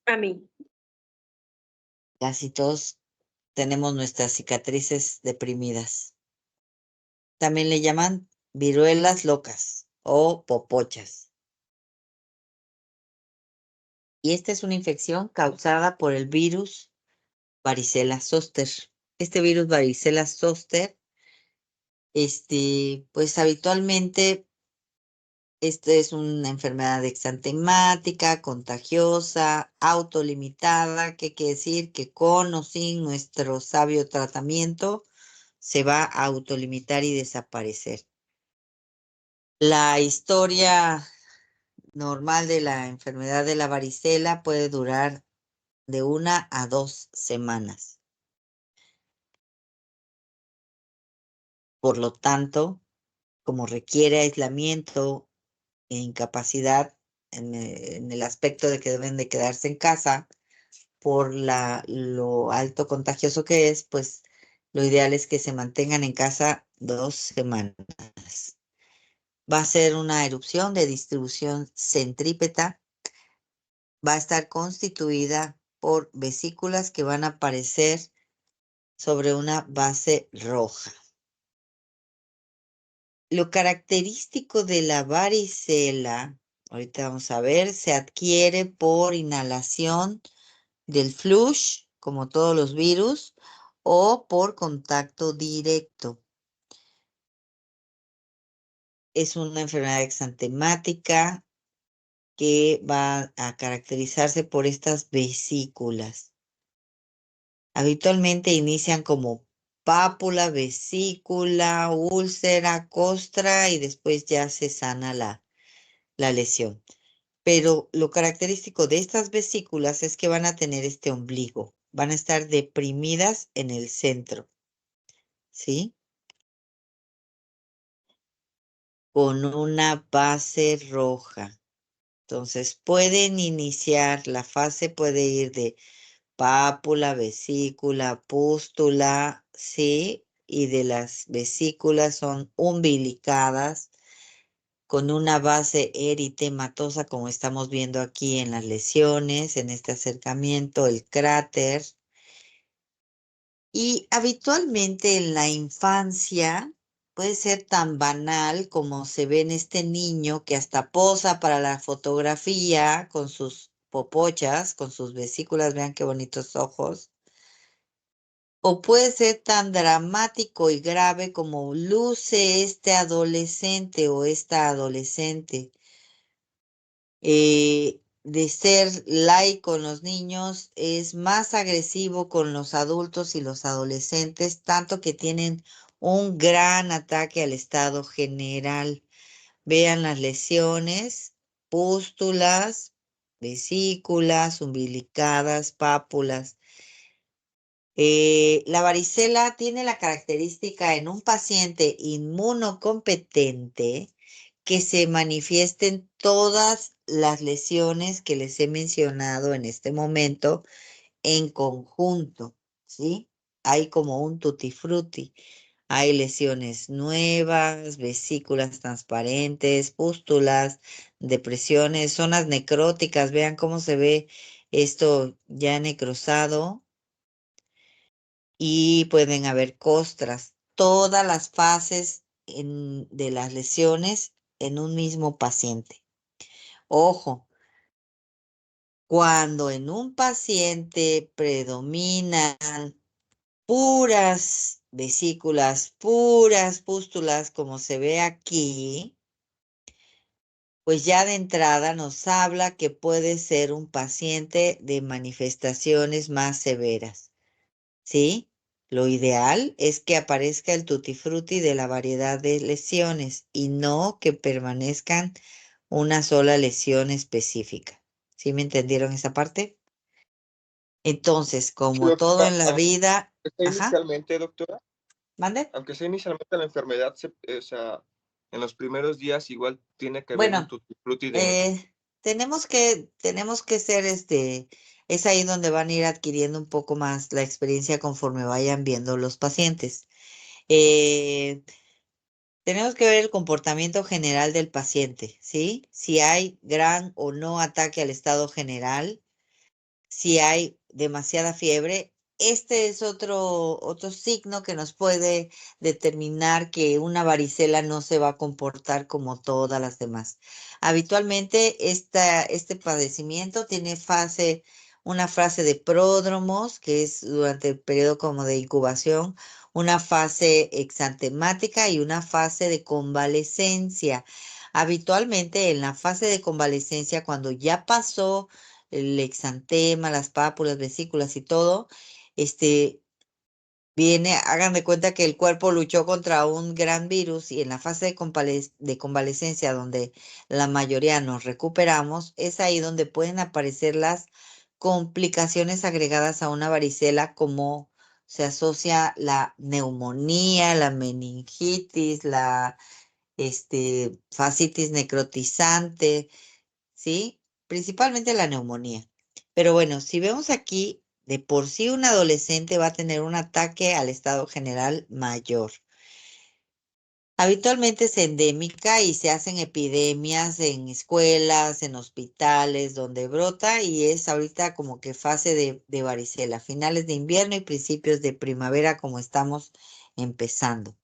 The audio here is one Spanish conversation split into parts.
A mí. Casi todos tenemos nuestras cicatrices deprimidas. También le llaman viruelas locas o popochas. Y esta es una infección causada por el virus varicela zoster. Este virus varicela zoster, pues habitualmente esta es una enfermedad exantemática, contagiosa, autolimitada, que quiere decir que con o sin nuestro sabio tratamiento se va a autolimitar y desaparecer. La historia normal de la enfermedad de la varicela puede durar de 1 a 2 semanas. Por lo tanto, como requiere aislamiento e incapacidad en el aspecto de que deben de quedarse en casa por lo alto contagioso que es, pues lo ideal es que se mantengan en casa 2 semanas. Va a ser una erupción de distribución centrípeta. Va a estar constituida por vesículas que van a aparecer sobre una base roja. Lo característico de la varicela, ahorita vamos a ver, se adquiere por inhalación del flush, como todos los virus, o por contacto directo. Es una enfermedad exantemática que va a caracterizarse por estas vesículas. Habitualmente inician como pápula, vesícula, úlcera, costra y después ya se sana la lesión. Pero lo característico de estas vesículas es que van a tener este ombligo, van a estar deprimidas en el centro, ¿sí? Con una base roja. Entonces pueden iniciar, la fase puede ir de pápula, vesícula, pústula, ¿sí? Y de las vesículas son umbilicadas con una base eritematosa, como estamos viendo aquí en las lesiones, en este acercamiento, el cráter. Y habitualmente en la infancia puede ser tan banal como se ve en este niño que hasta posa para la fotografía con sus popochas, con sus vesículas, vean qué bonitos ojos. O puede ser tan dramático y grave como luce este adolescente o esta adolescente. De ser light con los niños, es más agresivo con los adultos y los adolescentes, tanto que tienen un gran ataque al estado general. Vean las lesiones, pústulas, vesículas, umbilicadas, pápulas. La varicela tiene la característica en un paciente inmunocompetente que se manifiesten todas las lesiones que les he mencionado en este momento en conjunto, ¿sí? Hay como un tutti frutti. Hay lesiones nuevas, vesículas transparentes, pústulas, depresiones, zonas necróticas. Vean cómo se ve esto ya necrosado y pueden haber costras. Todas las fases de las lesiones en un mismo paciente. Ojo, cuando en un paciente predominan puras vesículas, puras pústulas, como se ve aquí, pues ya de entrada nos habla que puede ser un paciente de manifestaciones más severas, ¿sí? Lo ideal es que aparezca el tutti frutti de la variedad de lesiones y no que permanezcan una sola lesión específica. ¿Sí me entendieron esa parte? Entonces, Sí, como todo doctora, en la vida, aunque sea ajá, inicialmente, doctora, ¿mande? aunque sea inicialmente la enfermedad, o sea, en los primeros días igual tiene que haber un Bueno, tutti frutti de... eh, tenemos que ser es ahí donde van a ir adquiriendo un poco más la experiencia conforme vayan viendo los pacientes. Eh, Tenemos que ver el comportamiento general del paciente, ¿sí? Si hay gran o no ataque al estado general. si hay demasiada fiebre. Este es otro signo que nos puede determinar que una varicela no se va a comportar como todas las demás. Habitualmente este padecimiento tiene una fase de pródromos, que es durante el periodo como de incubación, una fase exantemática y una fase de convalescencia. Habitualmente en la fase de convalescencia, cuando ya pasó el exantema, las pápulas, vesículas y todo, este, hagan de cuenta que el cuerpo luchó contra un gran virus y en la fase de convalescencia, donde la mayoría nos recuperamos, es ahí donde pueden aparecer las complicaciones agregadas a una varicela, como se asocia la neumonía, la meningitis, la fascitis necrotizante, ¿sí? Principalmente la neumonía. Pero bueno, si vemos aquí, de por sí un adolescente va a tener un ataque al estado general mayor. Habitualmente es endémica y se hacen epidemias en escuelas, en hospitales, donde brota y es ahorita como que fase de varicela, finales de invierno y principios de primavera como estamos empezando.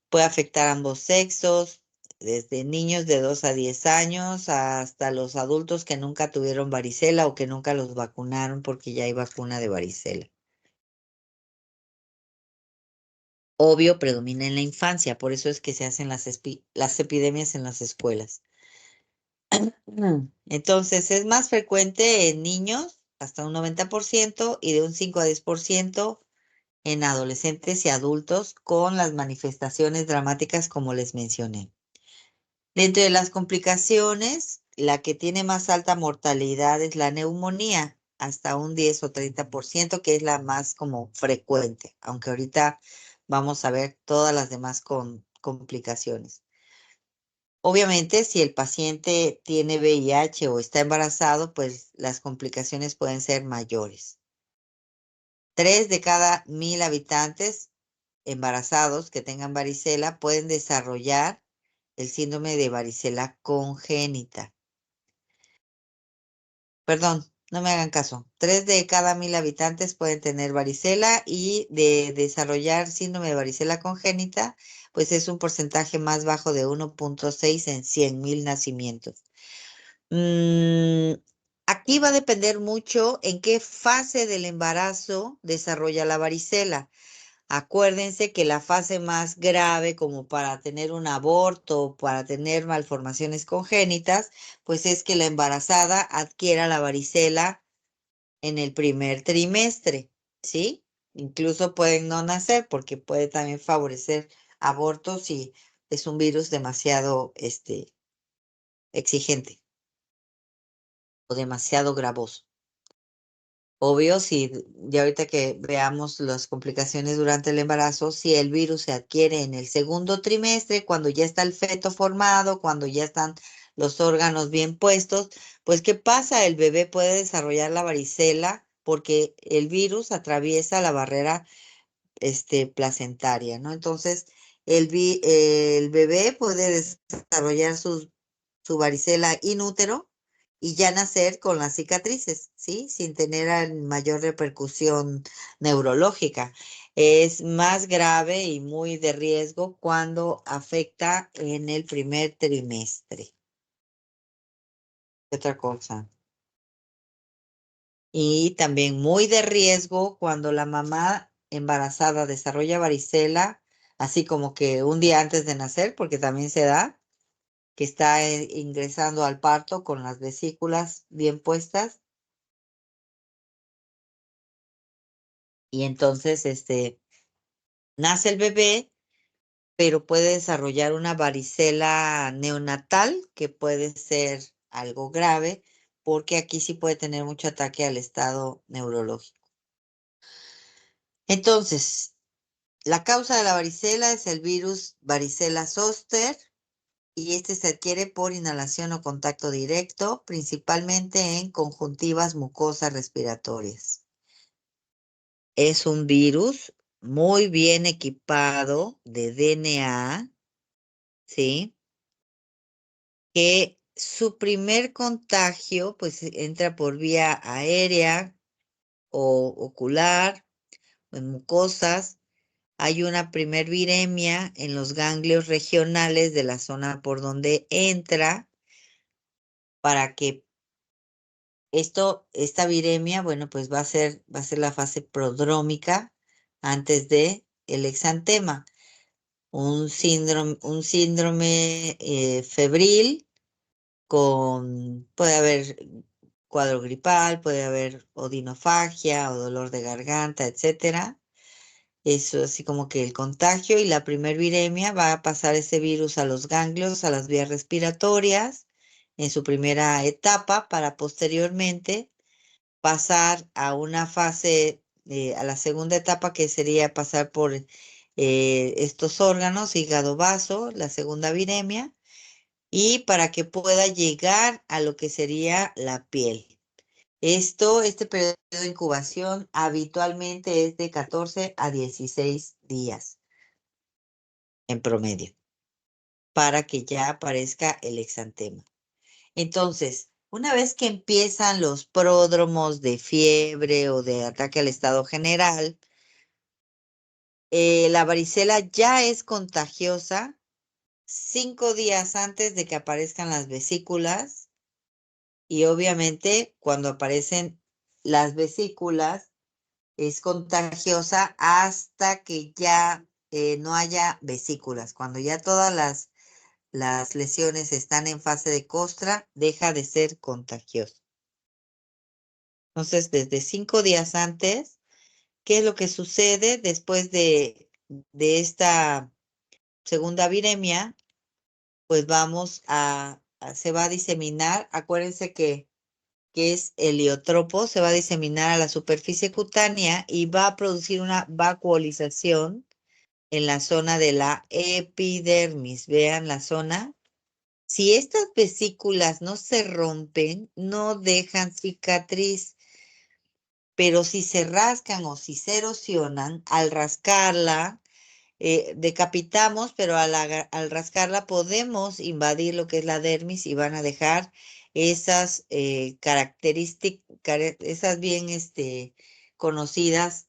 Puede afectar a ambos sexos, desde niños de 2 a 10 años hasta los adultos que nunca tuvieron varicela o que nunca los vacunaron porque ya hay vacuna de varicela. Obvio, predomina en la infancia, por eso es que se hacen las epidemias en las escuelas. Entonces, es más frecuente en niños, hasta un 90%, y de un 5 a 10% en adolescentes y adultos con las manifestaciones dramáticas como les mencioné. Dentro de las complicaciones, la que tiene más alta mortalidad es la neumonía, hasta un 10 o 30%, que es la más como frecuente, aunque ahorita vamos a ver todas las demás complicaciones. Obviamente, si el paciente tiene VIH o está embarazado, pues las complicaciones pueden ser mayores. 3 de cada 1000 habitantes embarazados que tengan varicela pueden desarrollar el síndrome de varicela congénita. Perdón, no me hagan caso. 3 de cada 1000 habitantes pueden tener varicela y de desarrollar síndrome de varicela congénita, pues es un porcentaje más bajo de 1.6 en 100,000 nacimientos. Mm, Aquí va a depender mucho en qué fase del embarazo desarrolla la varicela. Acuérdense que la fase más grave, como para tener un aborto o para tener malformaciones congénitas, pues es que la embarazada adquiera la varicela en el primer trimestre, ¿sí? Incluso pueden no nacer porque puede también favorecer abortos si es un virus demasiado exigente o demasiado gravoso. Obvio, si ya ahorita que veamos las complicaciones durante el embarazo, si el virus se adquiere en el segundo trimestre, cuando ya está el feto formado, cuando ya están los órganos bien puestos, pues ¿qué pasa? El bebé puede desarrollar la varicela porque el virus atraviesa la barrera placentaria, ¿no? Entonces, el bebé puede desarrollar su varicela inútero y ya nacer con las cicatrices, ¿sí? Sin tener mayor repercusión neurológica. Es más grave y muy de riesgo cuando afecta en el primer trimestre. ¿Qué otra cosa? Y también muy de riesgo cuando la mamá embarazada desarrolla varicela, así como que un día antes de nacer, porque también se da, que está ingresando al parto con las vesículas bien puestas. Y entonces, nace el bebé, pero puede desarrollar una varicela neonatal, que puede ser algo grave, porque aquí sí puede tener mucho ataque al estado neurológico. Entonces, la causa de la varicela es el virus varicela zoster y este se adquiere por inhalación o contacto directo, principalmente en conjuntivas mucosas respiratorias. Es un virus muy bien equipado de DNA, ¿sí? Que su primer contagio, pues entra por vía aérea o ocular o en mucosas. Hay una primer viremia en los ganglios regionales de la zona por donde entra para que esta viremia, bueno, pues va a ser la fase prodrómica antes de el exantema. Un síndrome febril puede haber cuadro gripal, puede haber odinofagia o dolor de garganta, etcétera. Eso así como que el contagio y la primer viremia va a pasar ese virus a los ganglios, a las vías respiratorias en su primera etapa para posteriormente pasar a una fase, a la segunda etapa que sería pasar por estos órganos, hígado, vaso, la segunda viremia, y para que pueda llegar a lo que sería la piel. Este periodo de incubación habitualmente es de 14 a 16 días en promedio para que ya aparezca el exantema. Entonces, una vez que empiezan los pródromos de fiebre o de ataque al estado general, la varicela ya es contagiosa 5 días antes de que aparezcan las vesículas y obviamente cuando aparecen las vesículas es contagiosa hasta que ya no haya vesículas. Cuando ya todas las lesiones están en fase de costra, deja de ser contagioso. Entonces, desde 5 días antes, ¿qué es lo que sucede después de esta segunda viremia? Pues se va a diseminar, acuérdense que es heliotropo, se va a diseminar a la superficie cutánea y va a producir una vacuolización en la zona de la epidermis. Vean la zona. Si estas vesículas no se rompen, no dejan cicatriz, pero si se rascan o si se erosionan, al rascarla, decapitamos, pero al rascarla podemos invadir lo que es la dermis y van a dejar esas características, esas bien conocidas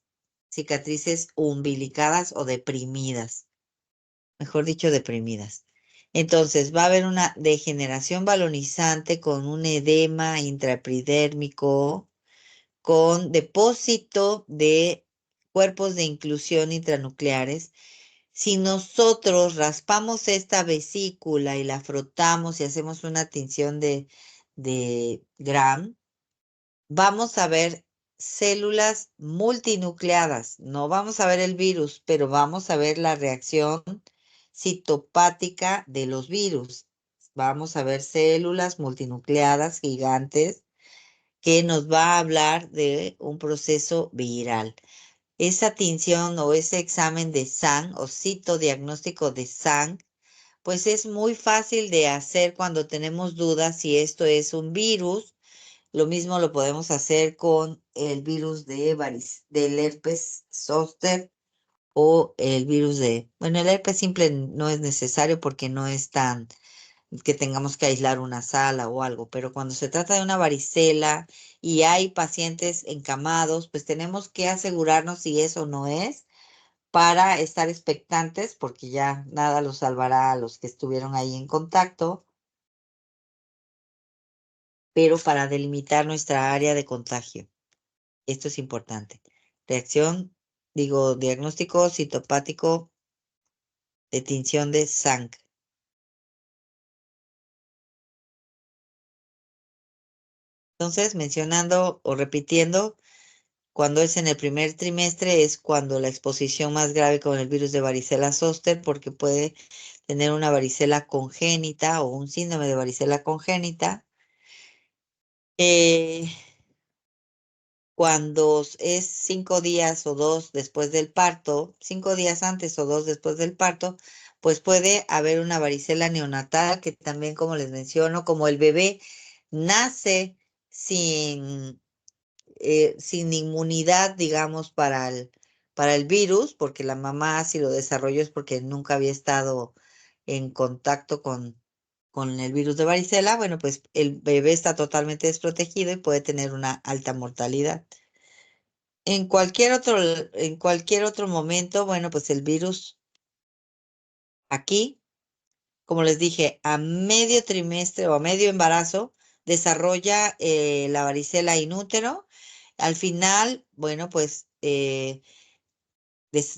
cicatrices umbilicadas o deprimidas, mejor dicho, deprimidas. Entonces va a haber una degeneración balonizante con un edema intraepidérmico, con depósito de cuerpos de inclusión intranucleares. Si nosotros raspamos esta vesícula y la frotamos y hacemos una tinción de Gram, vamos a ver células multinucleadas. No vamos a ver el virus, pero vamos a ver la reacción citopática de los virus. Vamos a ver células multinucleadas gigantes que nos va a hablar de un proceso viral. Esa tinción o ese examen de SAN o citodiagnóstico de SAN, pues es muy fácil de hacer cuando tenemos dudas si esto es un virus. Lo mismo lo podemos hacer con el virus del herpes zóster o el virus bueno, el herpes simple no es necesario porque no es tan que tengamos que aislar una sala o algo, pero cuando se trata de una varicela y hay pacientes encamados, pues tenemos que asegurarnos si eso no es para estar expectantes, porque ya nada los salvará a los que estuvieron ahí en contacto, pero para delimitar nuestra área de contagio. Esto es importante. Diagnóstico citopático de tinción de sangre. Entonces, mencionando o repitiendo, cuando es en el primer trimestre es cuando la exposición más grave con el virus de varicela zóster, porque puede tener una varicela congénita o un síndrome de varicela congénita. Eh, Cuando es 5 días o 2 después del parto, 5 días antes o 2 después del parto, pues puede haber una varicela neonatal que también, como les menciono, como el bebé nace sin sin inmunidad, digamos, para el virus, porque la mamá si lo desarrolló es porque nunca había estado en contacto con el virus de varicela, bueno, pues el bebé está totalmente desprotegido y puede tener una alta mortalidad. En cualquier otro momento, bueno, pues el virus aquí, como les dije, a medio trimestre o a medio embarazo, desarrolla la varicela inútero. Al final, bueno, pues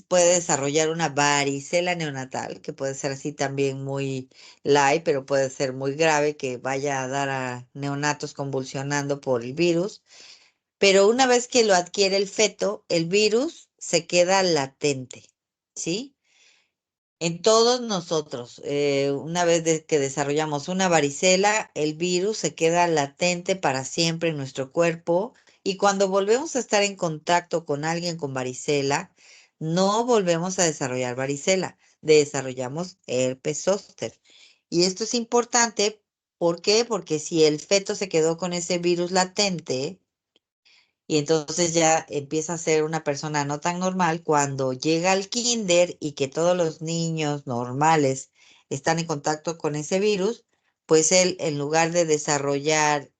puede desarrollar una varicela neonatal, que puede ser así también muy light, pero puede ser muy grave, que vaya a dar a neonatos convulsionando por el virus. Pero una vez que lo adquiere el feto, el virus se queda latente, ¿sí? En todos nosotros, una vez que desarrollamos una varicela, el virus se queda latente para siempre en nuestro cuerpo y cuando volvemos a estar en contacto con alguien con varicela, no volvemos a desarrollar varicela, desarrollamos herpes zóster. Y esto es importante, ¿por qué? Porque si el feto se quedó con ese virus latente, y entonces ya empieza a ser una persona no tan normal cuando llega al kinder y que todos los niños normales están en contacto con ese virus, pues él en lugar de desarrollar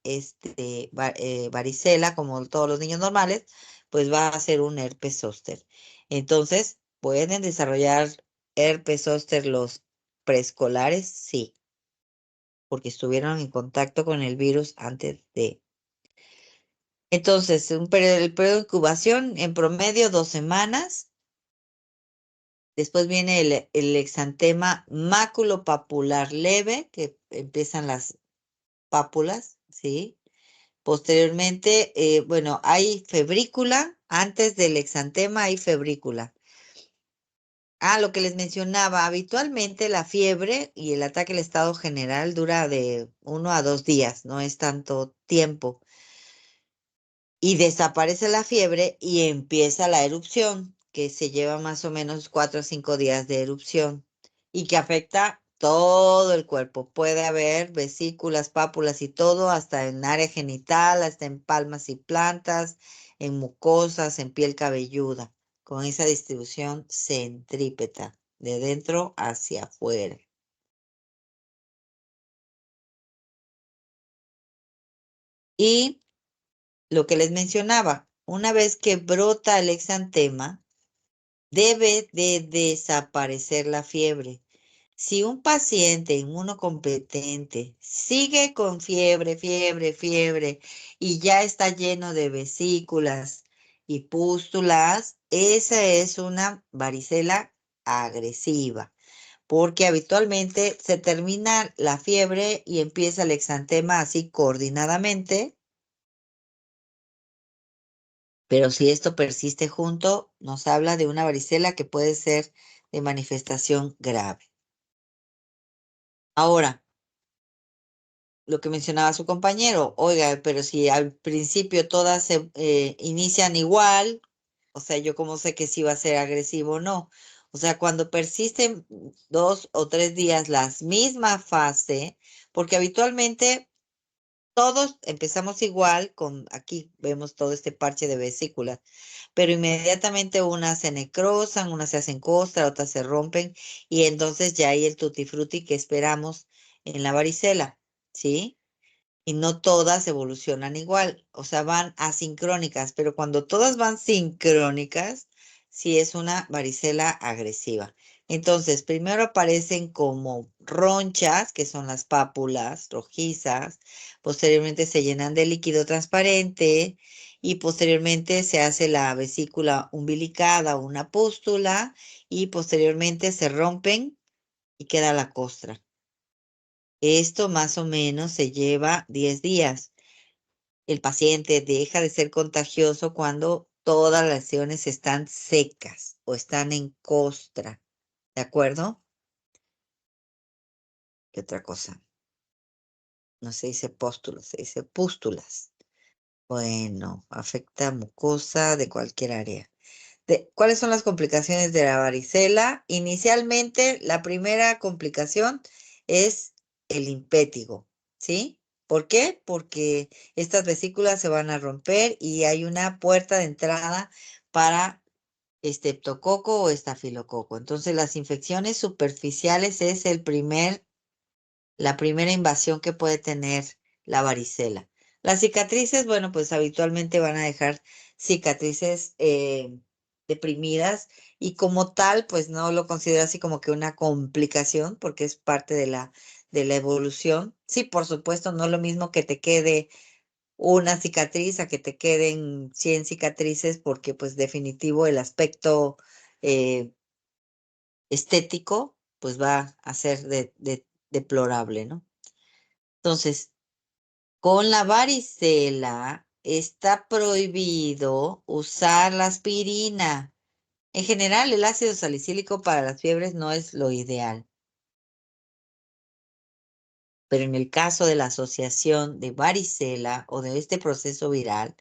varicela como todos los niños normales, pues va a hacer un herpes zóster. Entonces, ¿pueden desarrollar herpes zóster los preescolares? Sí, porque estuvieron en contacto con el virus antes de. Entonces, el periodo de incubación en promedio 2 semanas. Después viene el exantema maculopapular leve, que empiezan las pápulas, ¿sí? Posteriormente, bueno, hay febrícula. Antes del exantema hay febrícula. Ah, lo que les mencionaba, habitualmente la fiebre y el ataque al estado general dura de 1 a 2 días, no es tanto tiempo. Y desaparece la fiebre y empieza la erupción, que se lleva más o menos 4 o 5 días de erupción y que afecta todo el cuerpo. Puede haber vesículas, pápulas y todo, hasta en área genital, hasta en palmas y plantas, en mucosas, en piel cabelluda, con esa distribución centrípeta, de dentro hacia afuera. Y lo que les mencionaba, una vez que brota el exantema, debe de desaparecer la fiebre. Si un paciente inmunocompetente sigue con fiebre, fiebre, fiebre y ya está lleno de vesículas y pústulas, esa es una varicela agresiva, porque habitualmente se termina la fiebre y empieza el exantema así coordinadamente, pero si esto persiste junto, nos habla de una varicela que puede ser de manifestación grave. Ahora, lo que mencionaba su compañero, oiga, pero si al principio todas se inician igual, o sea, yo cómo sé que si va a ser agresivo o no. O sea, cuando persisten 2 o 3 días la misma fase, porque habitualmente todos empezamos igual, aquí vemos todo este parche de vesículas, pero inmediatamente unas se necrosan, unas se hacen costra, otras se rompen, y entonces ya hay el tutti frutti que esperamos en la varicela, ¿sí? Y no todas evolucionan igual, o sea, van asincrónicas, pero cuando todas van sincrónicas, sí es una varicela agresiva. Entonces, primero aparecen como ronchas, que son las pápulas rojizas, posteriormente se llenan de líquido transparente y posteriormente se hace la vesícula umbilicada o una pústula y posteriormente se rompen y queda la costra. Esto más o menos se lleva 10 días. El paciente deja de ser contagioso cuando todas las lesiones están secas o están en costra. ¿De acuerdo? ¿Qué otra cosa? No se dice póstulas, se dice pústulas. Bueno, afecta mucosa de cualquier área. ¿Cuáles son las complicaciones de la varicela? Inicialmente, la primera complicación es el impétigo, ¿sí? ¿Por qué? Porque estas vesículas se van a romper y hay una puerta de entrada para estreptococo o estafilococo. Entonces, las infecciones superficiales es el primer la primera invasión que puede tener la varicela. Las cicatrices, bueno, pues habitualmente van a dejar cicatrices deprimidas y como tal, pues no lo considero así como que una complicación porque es parte de la evolución. Sí, por supuesto, no es lo mismo que te quede una cicatriz a que te queden 100 cicatrices porque pues definitivo el aspecto eh, estético pues va a ser deplorable, ¿no? Entonces, con la varicela está prohibido usar la aspirina. En general, el ácido salicílico para las fiebres no es lo ideal, pero en el caso de la asociación de varicela o de este proceso viral,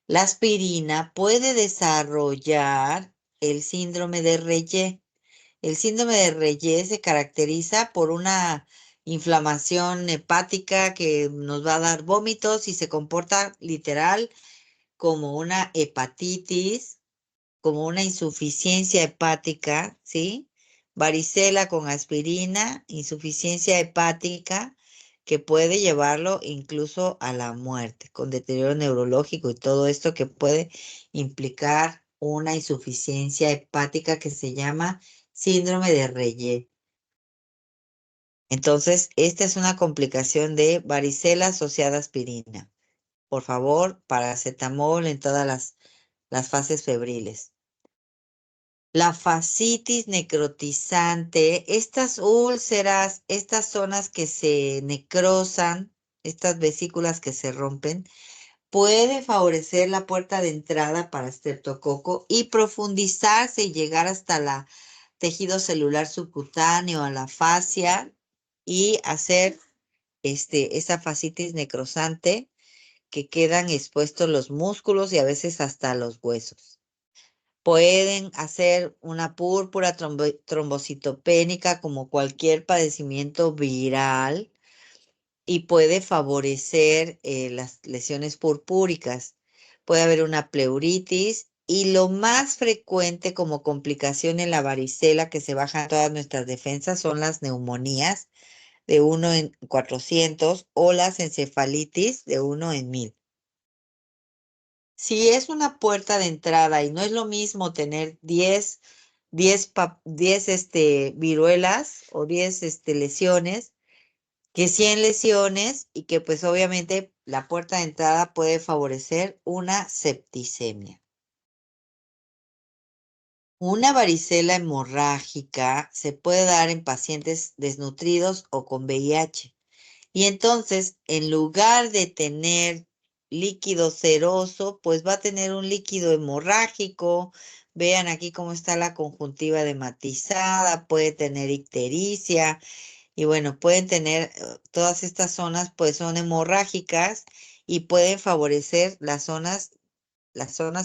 la aspirina puede desarrollar el síndrome de Reye. El síndrome de Reye se caracteriza por una inflamación hepática que nos va a dar vómitos y se comporta literal como una hepatitis, como una insuficiencia hepática, ¿sí? Varicela con aspirina, insuficiencia hepática, que puede llevarlo incluso a la muerte, con deterioro neurológico y todo esto que puede implicar una insuficiencia hepática que se llama síndrome de Reye. Entonces, esta es una complicación de varicela asociada a aspirina. Por favor, paracetamol en todas las fases febriles. La fascitis necrotizante, estas úlceras, estas zonas que se necrosan, estas vesículas que se rompen, puede favorecer la puerta de entrada para estreptococo y profundizarse y llegar hasta la tejido celular subcutáneo, a la fascia y hacer esa fascitis necrosante que quedan expuestos los músculos y a veces hasta los huesos. Pueden hacer una púrpura trombocitopénica como cualquier padecimiento viral y puede favorecer las lesiones purpúricas. Puede haber una pleuritis y lo más frecuente como complicación en la varicela que se bajan todas nuestras defensas son las neumonías de 1 en 400 o las encefalitis de 1 en 1000. Si es una puerta de entrada y no es lo mismo tener 10 viruelas o 10 lesiones que 100 lesiones y que pues obviamente la puerta de entrada puede favorecer una septicemia. Una varicela hemorrágica se puede dar en pacientes desnutridos o con VIH. Y entonces, en lugar de tener líquido seroso, pues va a tener un líquido hemorrágico. Vean aquí cómo está la conjuntiva dematizada, puede tener ictericia y bueno, pueden tener todas estas zonas, pues son hemorrágicas y pueden favorecer las zonas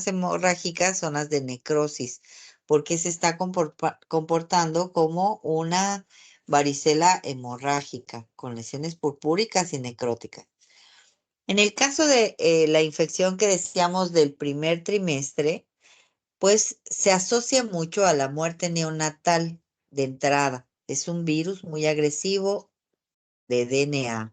hemorrágicas, zonas de necrosis, porque se está comportando como una varicela hemorrágica, con lesiones purpúricas y necróticas. En el caso de la infección que decíamos del primer trimestre, pues se asocia mucho a la muerte neonatal de entrada. Es un virus muy agresivo de DNA.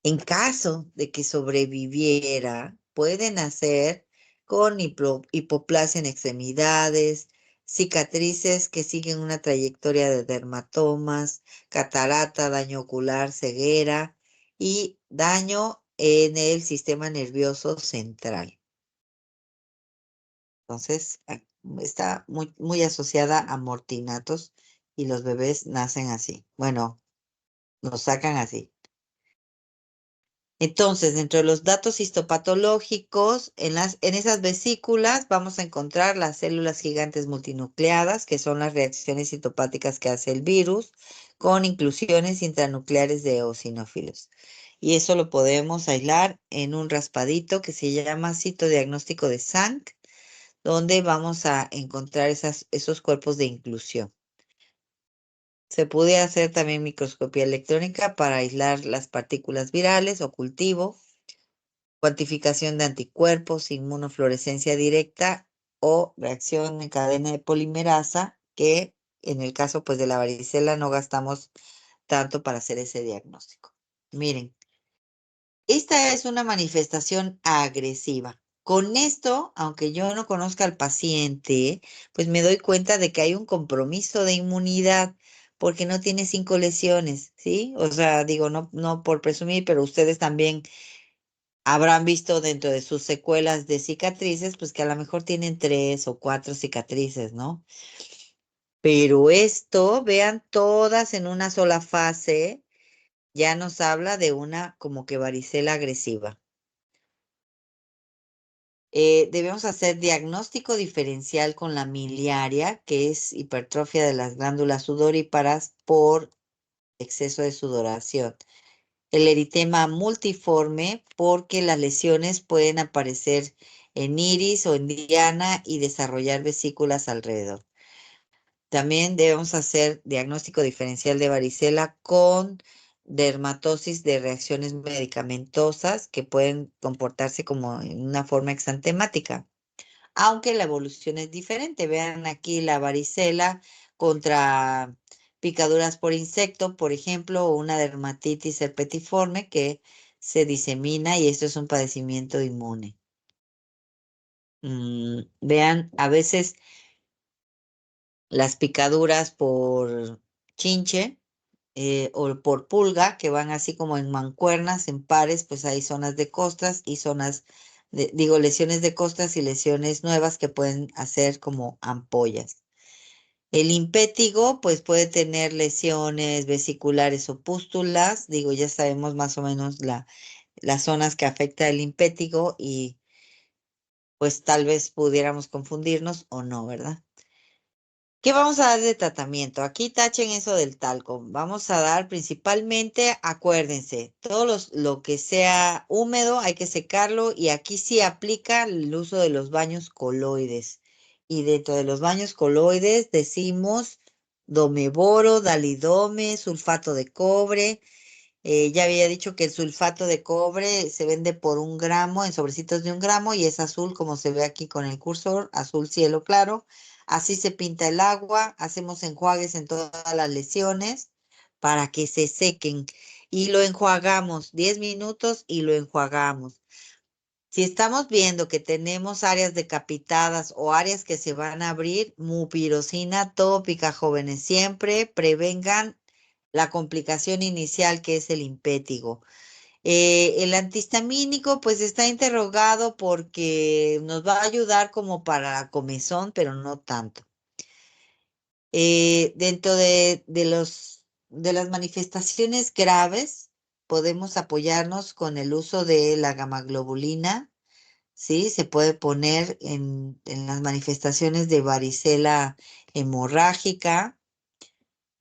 En caso de que sobreviviera, puede nacer con hipoplasia en extremidades, cicatrices que siguen una trayectoria de dermatomas, catarata, daño ocular, ceguera y daño en el sistema nervioso central. Entonces, está muy asociada a mortinatos y los bebés nacen así. Bueno, nos sacan así. Entonces, dentro de los datos histopatológicos, en esas vesículas vamos a encontrar las células gigantes multinucleadas, que son las reacciones citopáticas que hace el virus, con inclusiones intranucleares de eosinófilos. Y eso lo podemos aislar en un raspadito que se llama citodiagnóstico de Zank, donde vamos a encontrar esos cuerpos de inclusión. Se puede hacer también microscopía electrónica para aislar las partículas virales o cultivo, cuantificación de anticuerpos, inmunofluorescencia directa o reacción en cadena de polimerasa, que en el caso pues de la varicela no gastamos tanto para hacer ese diagnóstico. Miren, esta es una manifestación agresiva. Con esto, aunque yo no conozca al paciente, pues me doy cuenta de que hay un compromiso de inmunidad porque no tiene 5 lesiones, ¿sí? O sea, digo, no por presumir, pero ustedes también habrán visto dentro de sus secuelas de cicatrices, pues que a lo mejor tienen 3 o 4 cicatrices, ¿no? Pero esto, vean, todas en una sola fase, ya nos habla de una como que varicela agresiva. Debemos hacer diagnóstico diferencial con la miliaria, que es hipertrofia de las glándulas sudoríparas por exceso de sudoración. El eritema multiforme, porque las lesiones pueden aparecer en iris o en diana y desarrollar vesículas alrededor. También debemos hacer diagnóstico diferencial de varicela con dermatosis de reacciones medicamentosas que pueden comportarse como en una forma exantemática, aunque la evolución es diferente. Vean aquí la varicela contra picaduras por insecto, por ejemplo, o una dermatitis herpetiforme que se disemina y esto es un padecimiento inmune. Vean, a veces las picaduras por chinche o por pulga, que van así como en mancuernas, en pares, pues hay zonas de costras y zonas, digo, lesiones de costras y lesiones nuevas que pueden hacer como ampollas. El impétigo, pues puede tener lesiones vesiculares o pústulas, digo, ya sabemos más o menos las zonas que afecta el impétigo y pues tal vez pudiéramos confundirnos o no, ¿verdad? ¿Qué vamos a dar de tratamiento? Aquí tachen eso del talco. Vamos a dar principalmente, acuérdense, lo que sea húmedo hay que secarlo y aquí sí aplica el uso de los baños coloides. Y dentro de los baños coloides decimos domeboro, dalidome, sulfato de cobre. Ya había dicho que el sulfato de cobre se vende por 1 gramo en sobrecitos de 1 gramo y es azul como se ve aquí con el cursor, azul cielo claro. Así se pinta el agua, hacemos enjuagues en todas las lesiones para que se sequen y lo enjuagamos 10 minutos y lo enjuagamos. Si estamos viendo que tenemos áreas decapitadas o áreas que se van a abrir, mupirocina tópica, jóvenes, siempre prevengan la complicación inicial que es el impétigo. El antihistamínico pues está interrogado porque nos va a ayudar como para la comezón, pero no tanto. Dentro de las manifestaciones graves, podemos apoyarnos con el uso de la gamaglobulina, ¿sí? Se puede poner en las manifestaciones de varicela hemorrágica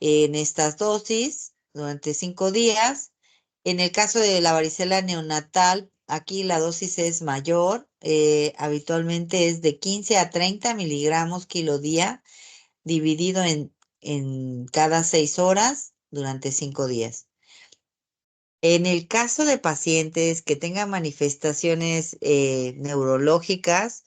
en estas dosis durante 5 días. En el caso de la varicela neonatal, aquí la dosis es mayor, habitualmente es de 15 a 30 miligramos kilo día, dividido en cada 6 horas durante 5 días. En el caso de pacientes que tengan manifestaciones neurológicas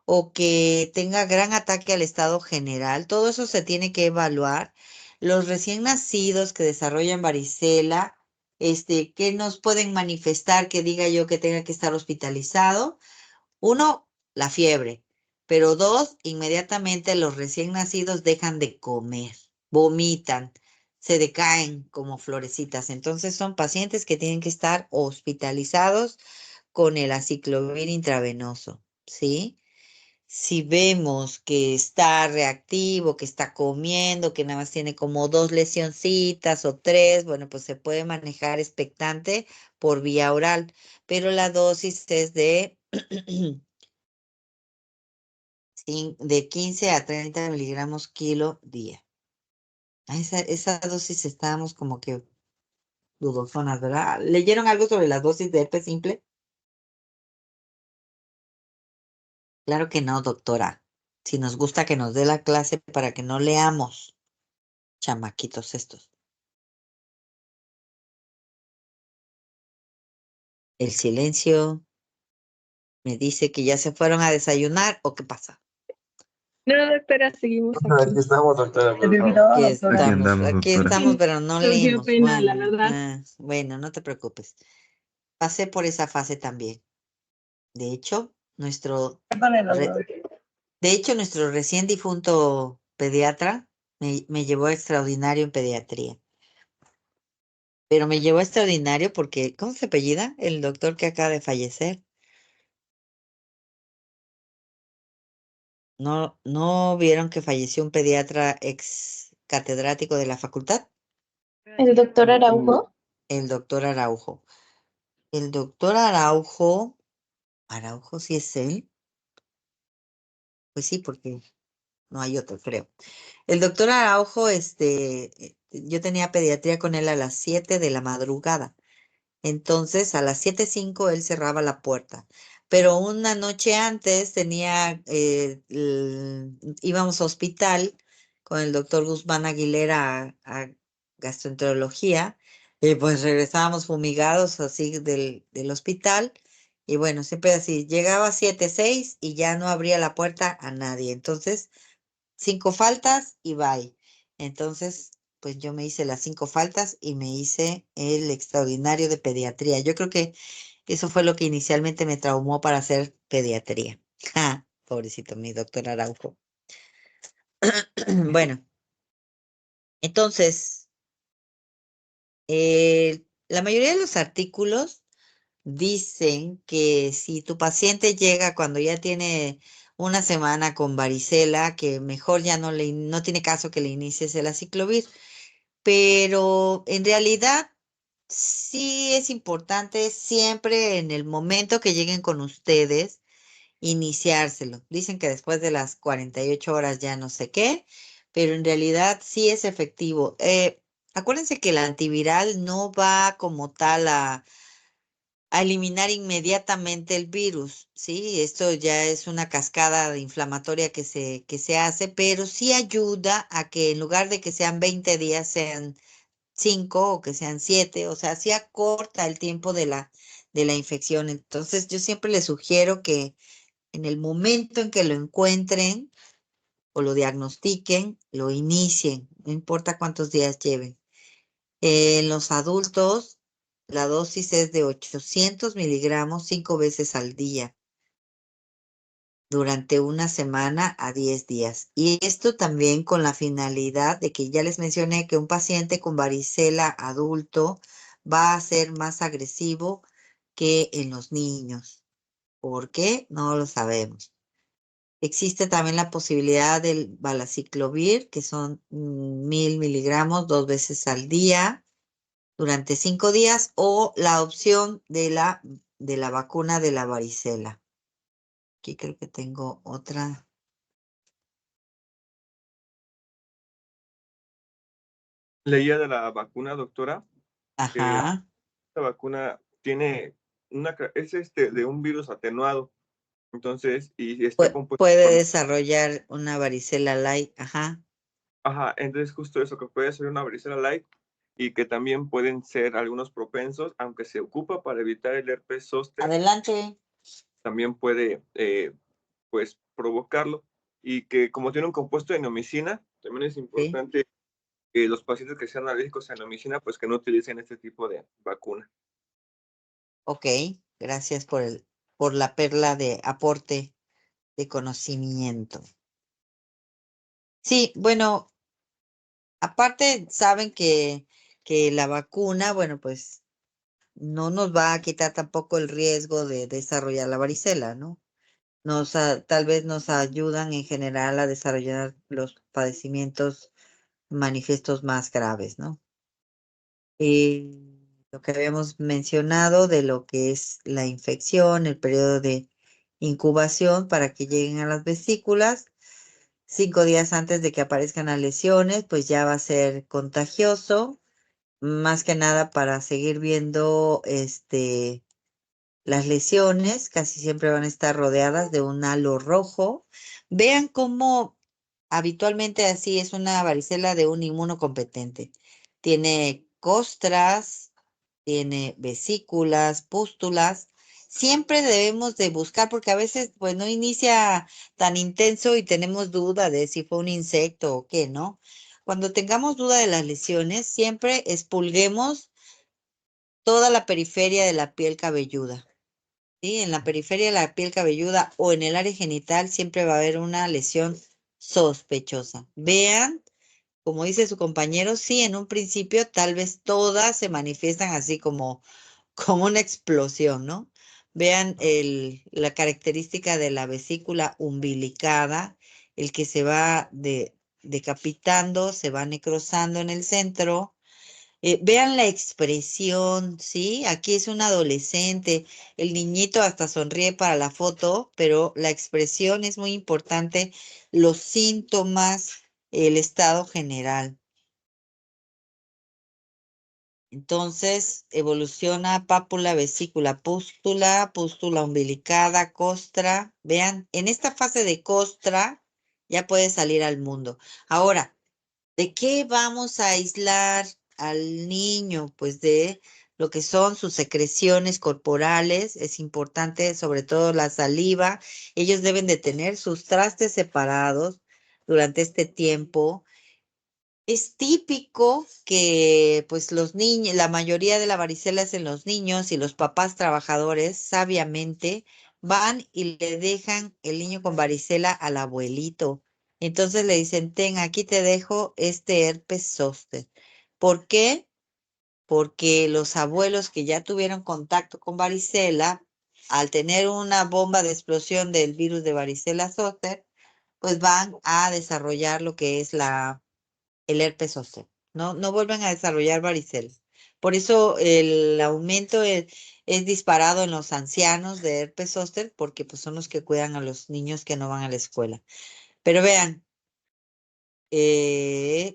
o que tenga gran ataque al estado general, todo eso se tiene que evaluar. Los recién nacidos que desarrollan varicela, ¿qué nos pueden manifestar que diga yo que tenga que estar hospitalizado? 1, la fiebre, pero 2, inmediatamente los recién nacidos dejan de comer, vomitan, se decaen como florecitas. Entonces son pacientes que tienen que estar hospitalizados con el aciclovir intravenoso, ¿sí? Si vemos que está reactivo, que está comiendo, que nada más tiene como 2 lesioncitas o 3, bueno, pues se puede manejar expectante por vía oral, pero la dosis es de 15 a 30 miligramos kilo día. Esa dosis estábamos como que dudosonas, ¿verdad? ¿Leyeron algo sobre las dosis de herpes simple? Claro que no, doctora. Si nos gusta que nos dé la clase para que no leamos, chamaquitos estos. El silencio me dice que ya se fueron a desayunar o qué pasa. No, doctora, seguimos aquí. Aquí estamos, doctora. Se me olvidó, Aquí doctora. aquí estamos, pero no Surgió leímos. pena, la Bueno, verdad. bueno, no te preocupes. Pasé por esa fase también. De hecho, Perdone, re- doctor. de hecho, nuestro recién difunto pediatra me llevó a extraordinario en pediatría. Pero me llevó a extraordinario porque, ¿cómo se apellida? El doctor que acaba de fallecer. ¿No vieron que falleció un pediatra ex catedrático de la facultad? ¿El doctor Araujo? El doctor Araujo. El doctor Araujo sí es él. Pues sí, porque no hay otro, creo. El doctor Araujo, yo tenía pediatría con él a las 7 de la madrugada. Entonces, a las 7:05 él cerraba la puerta. Pero una noche antes íbamos a hospital con el doctor Guzmán Aguilera a gastroenterología, y pues regresábamos fumigados así del hospital. Y bueno, siempre así, llegaba a 7:06 y ya no abría la puerta a nadie. Entonces, 5 faltas y bye. Entonces, pues yo me hice las 5 faltas y me hice el extraordinario de pediatría. Yo creo que eso fue lo que inicialmente me traumó para hacer pediatría. Ja, pobrecito mi doctor Araujo. Bueno, entonces, la mayoría de los artículos dicen que si tu paciente llega cuando ya tiene una semana con varicela, que mejor ya no tiene caso que le inicies el aciclovir. Pero en realidad sí es importante siempre en el momento que lleguen con ustedes iniciárselo. Dicen que después de las 48 horas ya no sé qué, pero en realidad sí es efectivo. Acuérdense que el antiviral no va como tal a eliminar inmediatamente el virus, ¿sí? Esto ya es una cascada de inflamatoria que se hace, pero sí ayuda a que en lugar de que sean 20 días, sean 5 o que sean 7, o sea, sí acorta el tiempo de la infección. Entonces, yo siempre les sugiero que en el momento en que lo encuentren o lo diagnostiquen, lo inicien, no importa cuántos días lleven. En los adultos, la dosis es de 800 miligramos 5 veces al día durante una semana a 10 días. Y esto también con la finalidad de que ya les mencioné que un paciente con varicela adulto va a ser más agresivo que en los niños. ¿Por qué? No lo sabemos. Existe también la posibilidad del valaciclovir, que son 1000 miligramos 2 veces al día durante 5 días, o la opción de la vacuna de la varicela. Aquí creo que tengo otra. Leía de la vacuna, doctora, que Ajá. esta vacuna tiene es de un virus atenuado. Entonces, y está compuesto Puede por, desarrollar una varicela light. Ajá. ajá, entonces justo eso, que puede ser una varicela light y que también pueden ser algunos propensos, aunque se ocupa para evitar el herpes zóster, Adelante. también puede, pues, provocarlo. Y que como tiene un compuesto de neomicina, también es Sí. importante que los pacientes que sean alérgicos a neomicina, pues que no utilicen este tipo de vacuna. Ok. Gracias por la perla de aporte de conocimiento. Sí, bueno, aparte saben que la vacuna, bueno, pues no nos va a quitar tampoco el riesgo de desarrollar la varicela, ¿no? Tal vez nos ayudan en general a desarrollar los padecimientos manifiestos más graves, ¿no? Lo que habíamos mencionado de lo que es la infección, el periodo de incubación para que lleguen a las vesículas, 5 días antes de que aparezcan las lesiones, pues ya va a ser contagioso, más que nada para seguir viendo las lesiones, casi siempre van a estar rodeadas de un halo rojo. Vean cómo habitualmente así es una varicela de un inmunocompetente. Tiene costras, tiene vesículas, pústulas siempre debemos de buscar, porque a veces pues no inicia tan intenso y tenemos duda de si fue un insecto o qué, ¿no? Cuando tengamos duda de las lesiones, siempre expulguemos toda la periferia de la piel cabelluda. ¿Sí? En la periferia de la piel cabelluda o en el área genital siempre va a haber una lesión sospechosa. Vean, como dice su compañero, sí, en un principio tal vez todas se manifiestan así como una explosión, ¿no? Vean la característica de la vesícula umbilicada, el que se va decapitando, se va necrosando en el centro. Vean la expresión, ¿sí? Aquí es un adolescente, el niñito hasta sonríe para la foto, pero la expresión es muy importante, los síntomas, el estado general. Entonces, evoluciona pápula, vesícula, pústula, pústula umbilicada, costra. Vean, en esta fase de costra ya puede salir al mundo. Ahora, ¿de qué vamos a aislar al niño? Pues de lo que son sus secreciones corporales. Es importante, sobre todo la saliva. Ellos deben de tener sus trastes separados durante este tiempo. Es típico que pues los niños, la mayoría de la varicela es en los niños y los papás trabajadores sabiamente van y le dejan el niño con varicela al abuelito. Entonces le dicen, ten, aquí te dejo este herpes zóster. ¿Por qué? Porque los abuelos que ya tuvieron contacto con varicela, al tener una bomba de explosión del virus de varicela zóster, pues van a desarrollar lo que es el herpes zóster. No vuelven a desarrollar varicela. Por eso el aumento es disparado en los ancianos de herpes zóster, porque pues, son los que cuidan a los niños que no van a la escuela. Pero vean,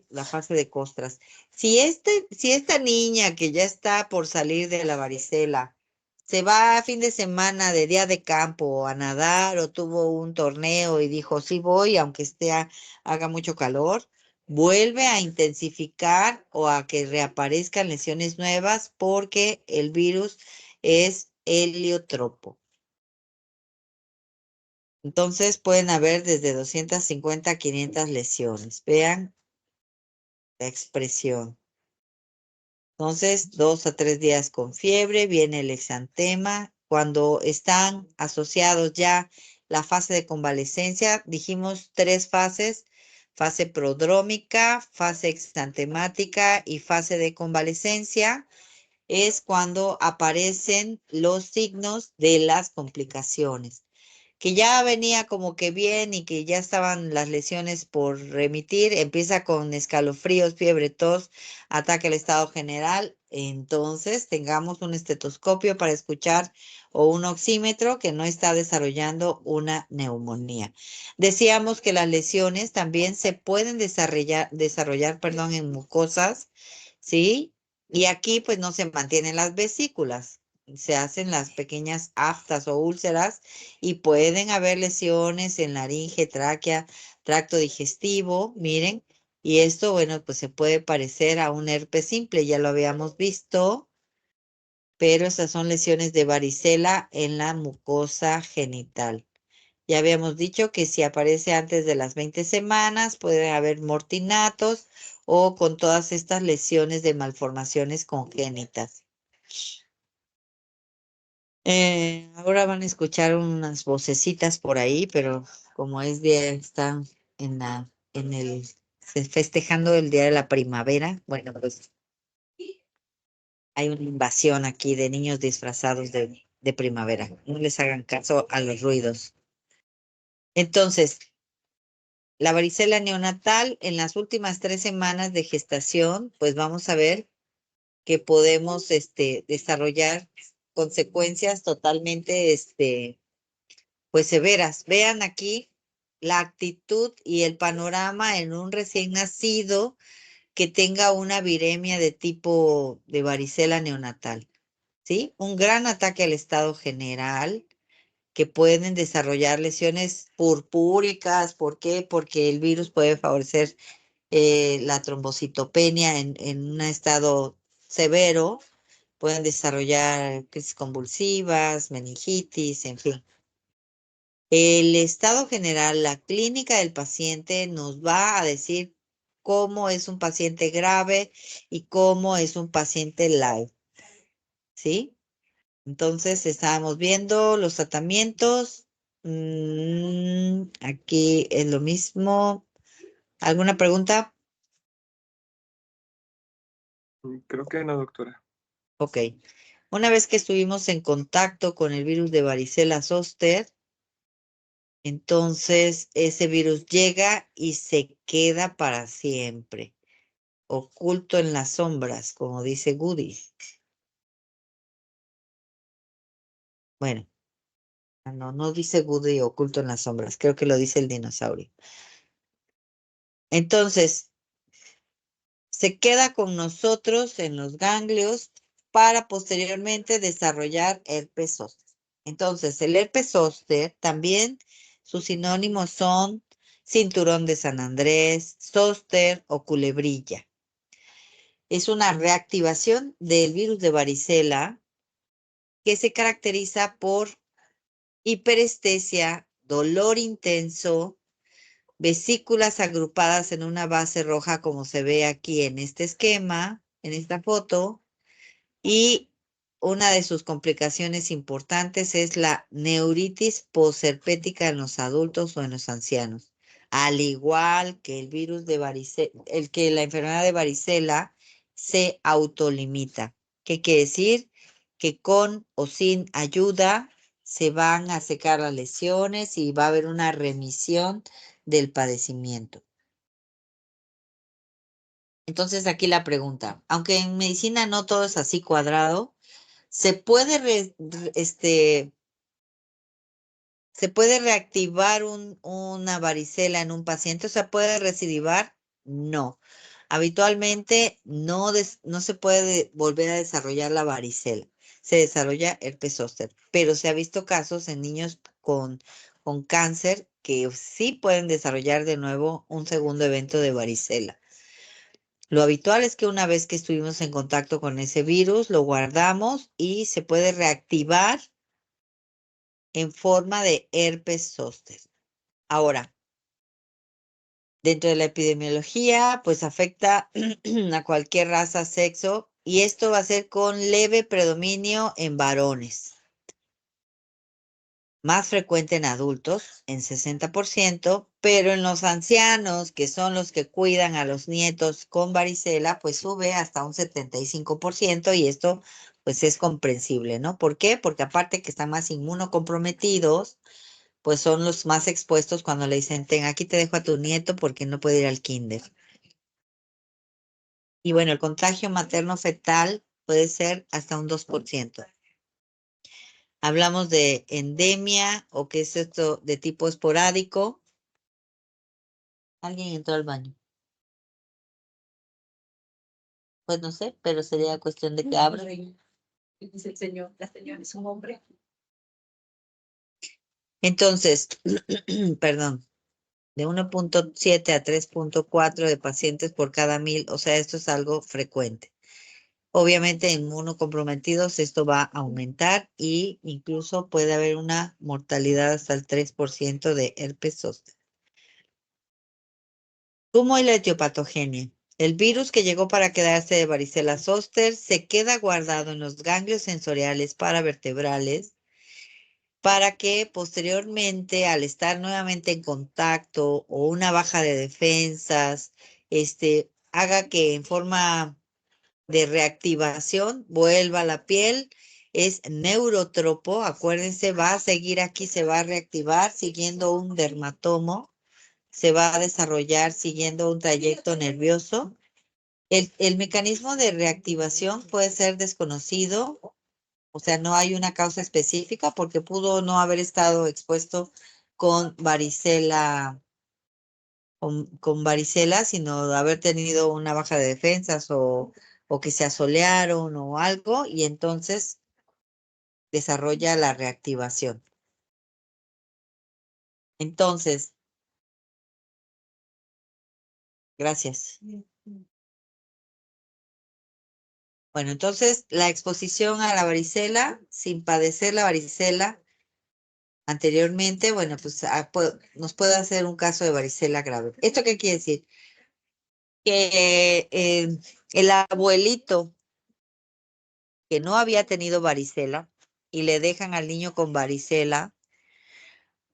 la fase de costras. Si esta niña que ya está por salir de la varicela se va a fin de semana de día de campo a nadar o tuvo un torneo y dijo, sí voy, aunque haga mucho calor, vuelve a intensificar o a que reaparezcan lesiones nuevas porque el virus es heliotropo. Entonces pueden haber desde 250 a 500 lesiones. Vean la expresión. Entonces, 2 a 3 días con fiebre, viene el exantema. Cuando están asociados ya la fase de convalecencia, dijimos 3 fases, fase prodrómica, fase exantemática y fase de convalecencia, es cuando aparecen los signos de las complicaciones que ya venía como que bien y que ya estaban las lesiones por remitir, empieza con escalofríos, fiebre, tos, ataque al estado general, entonces tengamos un estetoscopio para escuchar o un oxímetro que no está desarrollando una neumonía. Decíamos que las lesiones también se pueden desarrollar, en mucosas, ¿sí? Y aquí pues no se mantienen las vesículas, se hacen las pequeñas aftas o úlceras y pueden haber lesiones en laringe, tráquea, tracto digestivo, miren, y esto, bueno, pues se puede parecer a un herpes simple, ya lo habíamos visto, pero esas son lesiones de varicela en la mucosa genital. Ya habíamos dicho que si aparece antes de las 20 semanas, puede haber mortinatos o con todas estas lesiones de malformaciones congénitas. Ahora van a escuchar unas vocecitas por ahí, pero como están festejando el día de la primavera, bueno, pues hay una invasión aquí de niños disfrazados de primavera. No les hagan caso a los ruidos. Entonces, la varicela neonatal en las últimas 3 semanas de gestación, pues vamos a ver que podemos desarrollar consecuencias totalmente pues severas. Vean aquí la actitud y el panorama en un recién nacido que tenga una viremia de tipo de varicela neonatal, ¿sí? Un gran ataque al estado general que pueden desarrollar lesiones purpúricas. ¿Por qué? Porque el virus puede favorecer la trombocitopenia en un estado severo. pueden desarrollar crisis convulsivas, meningitis, en fin. El estado general, la clínica del paciente nos va a decir cómo es un paciente grave y cómo es un paciente light, ¿sí? Entonces, estábamos viendo los tratamientos. Aquí es lo mismo. ¿Alguna pregunta? Creo que no, doctora. Ok. Una vez que estuvimos en contacto con el virus de varicela zoster, entonces ese virus llega y se queda para siempre, oculto en las sombras, como dice Goody. Bueno, no dice Goody oculto en las sombras, creo que lo dice el dinosaurio. Entonces, se queda con nosotros en los ganglios para posteriormente desarrollar herpes zóster. Entonces, el herpes zóster también sus sinónimos son cinturón de San Andrés, zóster o culebrilla. Es una reactivación del virus de varicela que se caracteriza por hiperestesia, dolor intenso, vesículas agrupadas en una base roja como se ve aquí en este esquema, en esta foto, y una de sus complicaciones importantes es la neuritis posherpética en los adultos o en los ancianos, al igual que el virus de varicela, que la enfermedad de varicela se autolimita. ¿Qué quiere decir? Que con o sin ayuda se van a secar las lesiones y va a haber una remisión del padecimiento. Entonces aquí la pregunta, aunque en medicina no todo es así cuadrado, ¿se puede, se puede reactivar una varicela en un paciente? O sea, ¿puede recidivar? No. Habitualmente no se puede volver a desarrollar la varicela. Se desarrolla herpes zóster, pero se ha visto casos en niños con cáncer que sí pueden desarrollar de nuevo un segundo evento de varicela. Lo habitual es que una vez que estuvimos en contacto con ese virus, lo guardamos y se puede reactivar en forma de herpes zóster. Ahora, dentro de la epidemiología, pues afecta a cualquier raza, sexo, y esto va a ser con leve predominio en varones. Más frecuente en adultos, en 60%, pero en los ancianos, que son los que cuidan a los nietos con varicela, pues sube hasta un 75% y esto pues es comprensible, ¿no? ¿Por qué? Porque aparte que están más inmunocomprometidos, pues son los más expuestos cuando le dicen, ten, aquí te dejo a tu nieto porque no puede ir al kinder. Y bueno, el contagio materno fetal puede ser hasta un 2%. Hablamos de endemia o qué es esto de tipo esporádico. Alguien entró al baño. Pues no sé, pero sería cuestión de que abra. Dice el señor, la señora es un hombre. Entonces, perdón, de 1.7 a 3.4 de pacientes por cada 1000, o sea, esto es algo frecuente. Obviamente en inmunocomprometidos esto va a aumentar y incluso puede haber una mortalidad hasta el 3% de herpes zóster. ¿Cómo es la etiopatogenia? El virus que llegó para quedarse de varicela zóster se queda guardado en los ganglios sensoriales paravertebrales para que posteriormente, al estar nuevamente en contacto o una baja de defensas, haga que en forma de reactivación vuelva a la piel. Es neurotropo, acuérdense, va a seguir aquí, se va a reactivar siguiendo un dermatomo, se va a desarrollar siguiendo un trayecto nervioso. El mecanismo de reactivación puede ser desconocido, o sea, no hay una causa específica porque pudo no haber estado expuesto con varicela, con varicela, sino haber tenido una baja de defensas o que se asolearon o algo, y entonces desarrolla la reactivación. Entonces, gracias. Bueno, entonces la exposición a la varicela, sin padecer la varicela anteriormente, bueno, pues nos puede hacer un caso de varicela grave. ¿Esto qué quiere decir? Que el abuelito que no había tenido varicela y le dejan al niño con varicela,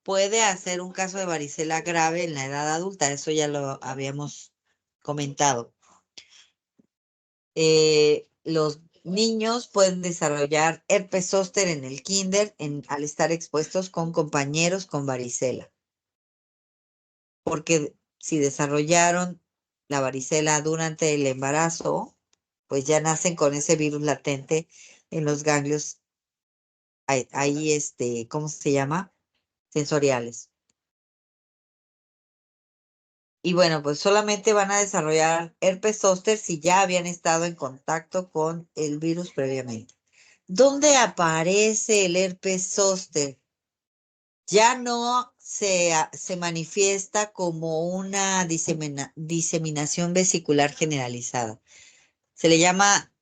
puede hacer un caso de varicela grave en la edad adulta. Eso ya lo habíamos comentado. Los niños pueden desarrollar herpes zóster en el kinder al estar expuestos con compañeros con varicela. Porque si desarrollaron la varicela durante el embarazo, pues ya nacen con ese virus latente en los ganglios, ahí, ¿cómo se llama? Sensoriales. Y bueno, pues solamente van a desarrollar herpes zóster si ya habían estado en contacto con el virus previamente. ¿Dónde aparece el herpes zóster? Ya no se manifiesta como una diseminación vesicular generalizada. Se le llama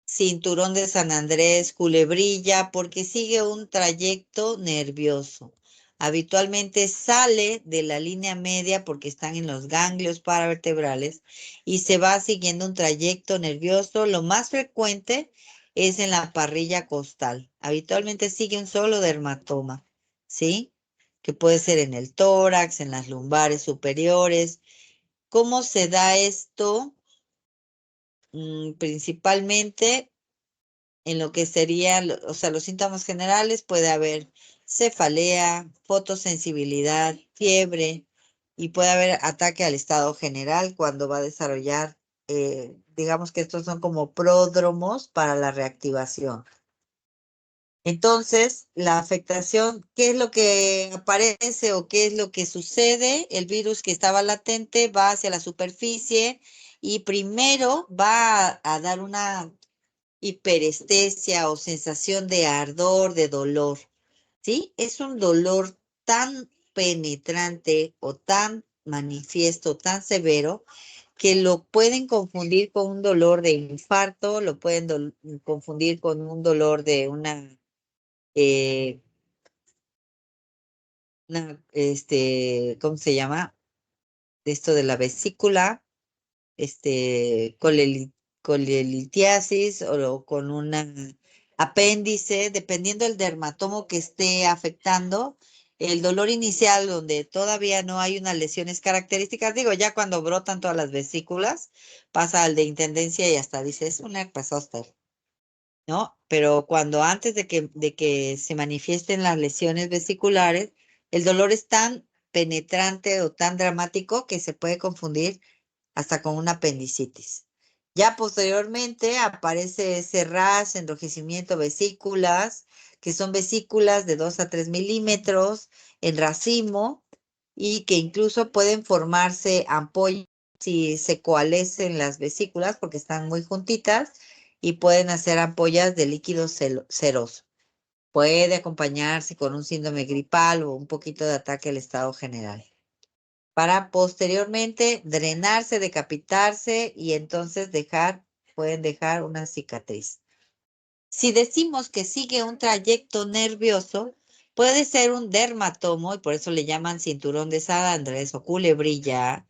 cinturón de San Andrés, culebrilla, porque sigue un trayecto nervioso. Habitualmente sale de la línea media porque están en los ganglios paravertebrales y se va siguiendo un trayecto nervioso. Lo más frecuente es en la parrilla costal. Habitualmente sigue un solo dermatoma, ¿sí? Que puede ser en el tórax, en las lumbares superiores. ¿Cómo se da esto? Principalmente en lo que sería, o sea, los síntomas generales, puede haber cefalea, fotosensibilidad, fiebre y puede haber ataque al estado general cuando va a desarrollar, digamos que estos son como pródromos para la reactivación. Entonces, la afectación, ¿qué es lo que aparece o qué es lo que sucede? El virus que estaba latente va hacia la superficie y primero va a dar una hiperestesia o sensación de ardor, de dolor, ¿sí? Es un dolor tan penetrante o tan manifiesto, tan severo, que lo pueden confundir con un dolor de infarto, lo pueden confundir con un dolor de eh, ¿cómo se llama? De esto de la vesícula, colelitiasis o con una apéndice, dependiendo del dermatomo que esté afectando. El dolor inicial, donde todavía no hay unas lesiones características, digo, ya cuando brotan todas las vesículas, pasa al de intendencia y hasta dice, es un herpes zóster, ¿no? Pero cuando antes de que se manifiesten las lesiones vesiculares, el dolor es tan penetrante o tan dramático que se puede confundir hasta con una apendicitis. Ya posteriormente aparece ese ras, enrojecimiento, vesículas, que son vesículas de 2 a 3 milímetros en racimo y que incluso pueden formarse ampollas si se coalescen las vesículas porque están muy juntitas y pueden hacer ampollas de líquido seroso. Puede acompañarse con un síndrome gripal o un poquito de ataque al estado general, para posteriormente drenarse, decapitarse y entonces pueden dejar una cicatriz. Si decimos que sigue un trayecto nervioso, puede ser un dermatomo y por eso le llaman cinturón de San Andrés o culebrilla,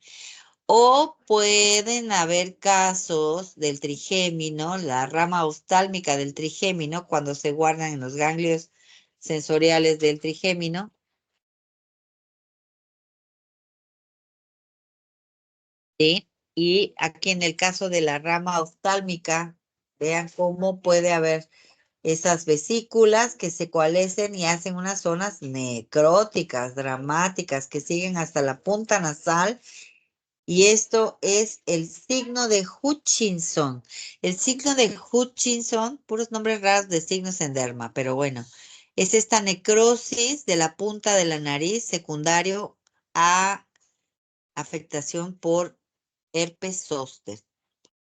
o pueden haber casos del trigémino, la rama oftálmica del trigémino, cuando se guardan en los ganglios sensoriales del trigémino. ¿Sí? Y aquí en el caso de la rama oftálmica, vean cómo puede haber esas vesículas que se coalescen y hacen unas zonas necróticas, dramáticas, que siguen hasta la punta nasal. Y esto es el signo de Hutchinson. El signo de Hutchinson, puros nombres raros de signos en derma, pero bueno, es esta necrosis de la punta de la nariz secundario a afectación por herpes zóster.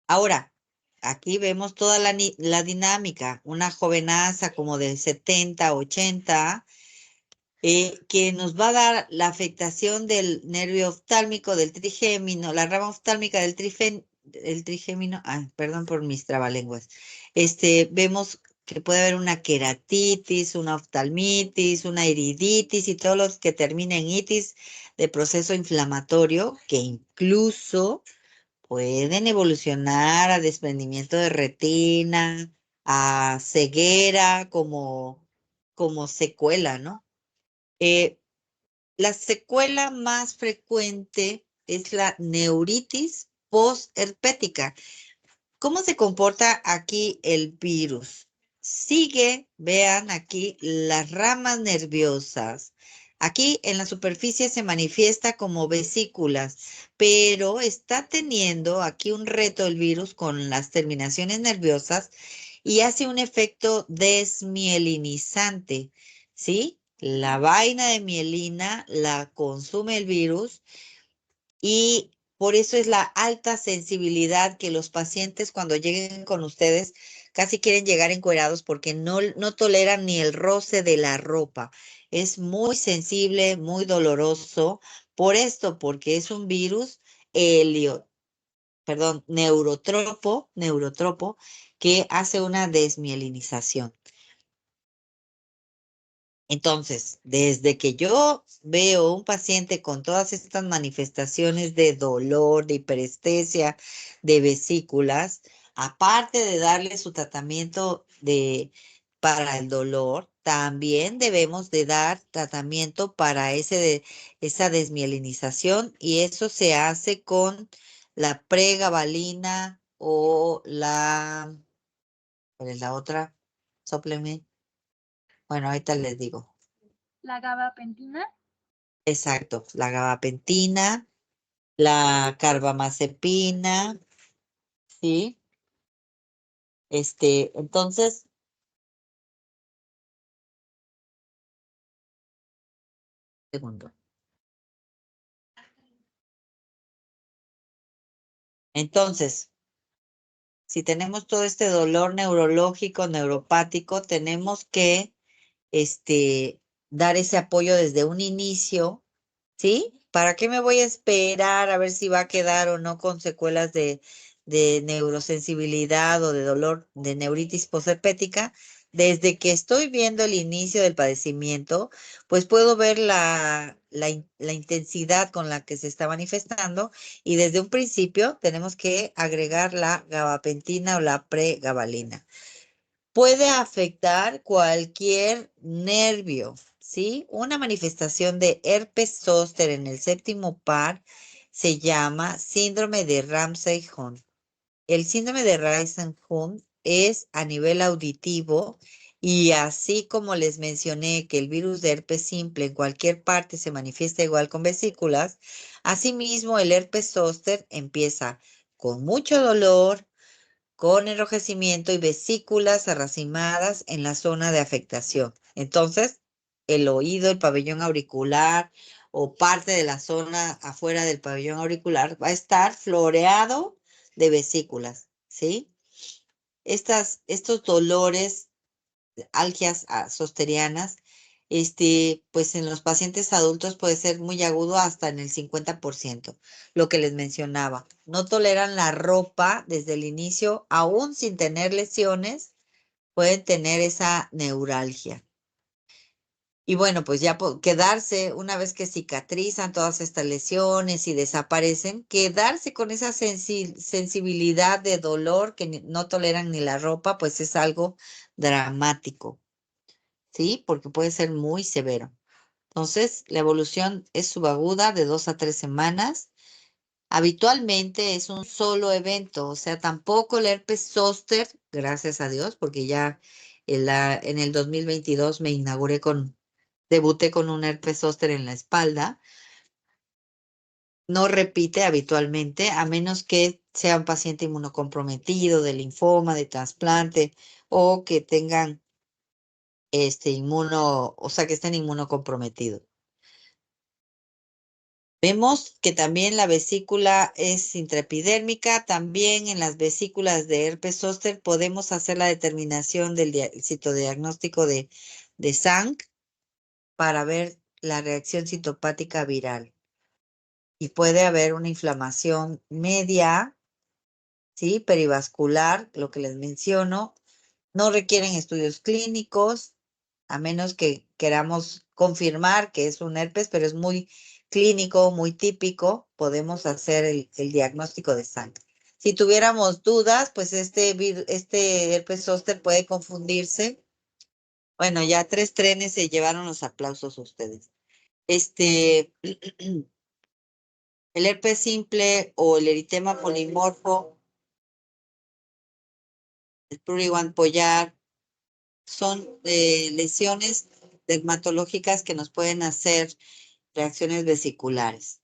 Ahora, aquí vemos toda la dinámica. Una jovenaza como de 70, 80, que nos va a dar la afectación del nervio oftálmico del trigémino, la rama oftálmica del el trigémino, perdón por mis trabalenguas. Vemos que puede haber una queratitis, una oftalmitis, una iriditis y todos los que terminen en itis de proceso inflamatorio que incluso pueden evolucionar a desprendimiento de retina, a ceguera como secuela, ¿no? La secuela más frecuente es la neuritis postherpética. ¿Cómo se comporta aquí el virus? Sigue, vean aquí, las ramas nerviosas. Aquí en la superficie se manifiesta como vesículas, pero está teniendo aquí un reto el virus con las terminaciones nerviosas y hace un efecto desmielinizante, ¿sí? La vaina de mielina la consume el virus y por eso es la alta sensibilidad que los pacientes cuando lleguen con ustedes casi quieren llegar encuerados porque no toleran ni el roce de la ropa. Es muy sensible, muy doloroso. Por esto, porque es un virus neurotropo que hace una desmielinización. Entonces, desde que yo veo un paciente con todas estas manifestaciones de dolor, de hiperestesia, de vesículas, aparte de darle su tratamiento para el dolor, también debemos de dar tratamiento para esa desmielinización y eso se hace con la pregabalina o ¿cuál es la otra? Supplement. Bueno, ahorita les digo. La gabapentina. Exacto, la gabapentina, la carbamazepina, ¿sí? Entonces, segundo. Entonces, si tenemos todo este dolor neurológico, neuropático, tenemos que, dar ese apoyo desde un inicio, ¿sí? ¿Para qué me voy a esperar a ver si va a quedar o no con secuelas de neurosensibilidad o de dolor de neuritis posherpética? Desde que estoy viendo el inicio del padecimiento, pues puedo ver la intensidad con la que se está manifestando y desde un principio tenemos que agregar la gabapentina o la pregabalina. Puede afectar cualquier nervio, ¿sí? Una manifestación de herpes zóster en el séptimo par se llama síndrome de Ramsay-Hunt. El síndrome de Ramsay-Hunt es a nivel auditivo y así como les mencioné que el virus de herpes simple en cualquier parte se manifiesta igual con vesículas, asimismo el herpes zóster empieza con mucho dolor, con enrojecimiento y vesículas arracimadas en la zona de afectación. Entonces, el oído, el pabellón auricular o parte de la zona afuera del pabellón auricular va a estar floreado de vesículas, ¿sí? Estos dolores, algias zosterianas, pues en los pacientes adultos puede ser muy agudo hasta en el 50%, lo que les mencionaba. No toleran la ropa desde el inicio, aún sin tener lesiones, pueden tener esa neuralgia. Y bueno, pues ya quedarse, una vez que cicatrizan todas estas lesiones y desaparecen, quedarse con esa sensibilidad de dolor que no toleran ni la ropa, pues es algo dramático. ¿Sí? Porque puede ser muy severo. Entonces, la evolución es subaguda de 2 a 3 semanas. Habitualmente es un solo evento, o sea, tampoco el herpes zóster, gracias a Dios, porque ya en el 2022 debuté con un herpes zóster en la espalda. No repite habitualmente, a menos que sea un paciente inmunocomprometido de linfoma, de trasplante, o que tengan o sea, que estén inmunocomprometidos. Vemos que también la vesícula es intraepidérmica. También en las vesículas de herpes zóster podemos hacer la determinación del citodiagnóstico de SANC para ver la reacción citopática viral. Y puede haber una inflamación media ¿sí? Perivascular, lo que les menciono. No requieren estudios clínicos, a menos que queramos confirmar que es un herpes, pero es muy clínico, muy típico, podemos hacer el diagnóstico de sangre. Si tuviéramos dudas, pues este herpes zóster puede confundirse. Bueno, ya 3 trenes se llevaron los aplausos a ustedes. El herpes simple o el eritema polimorfo, el prurigo pollar, son lesiones dermatológicas que nos pueden hacer reacciones vesiculares.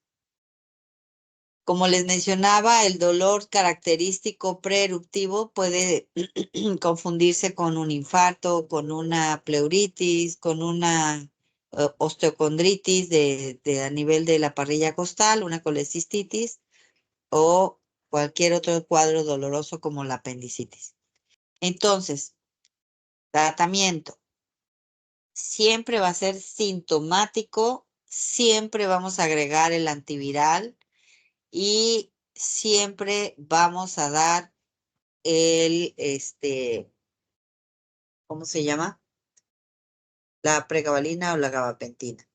Como les mencionaba, el dolor característico preeruptivo puede confundirse con un infarto, con una pleuritis, con una osteocondritis a nivel de la parrilla costal, una colecistitis o cualquier otro cuadro doloroso como la apendicitis. Entonces, tratamiento. Siempre va a ser sintomático, siempre vamos a agregar el antiviral y siempre vamos a dar ¿cómo se llama? La pregabalina o la gabapentina.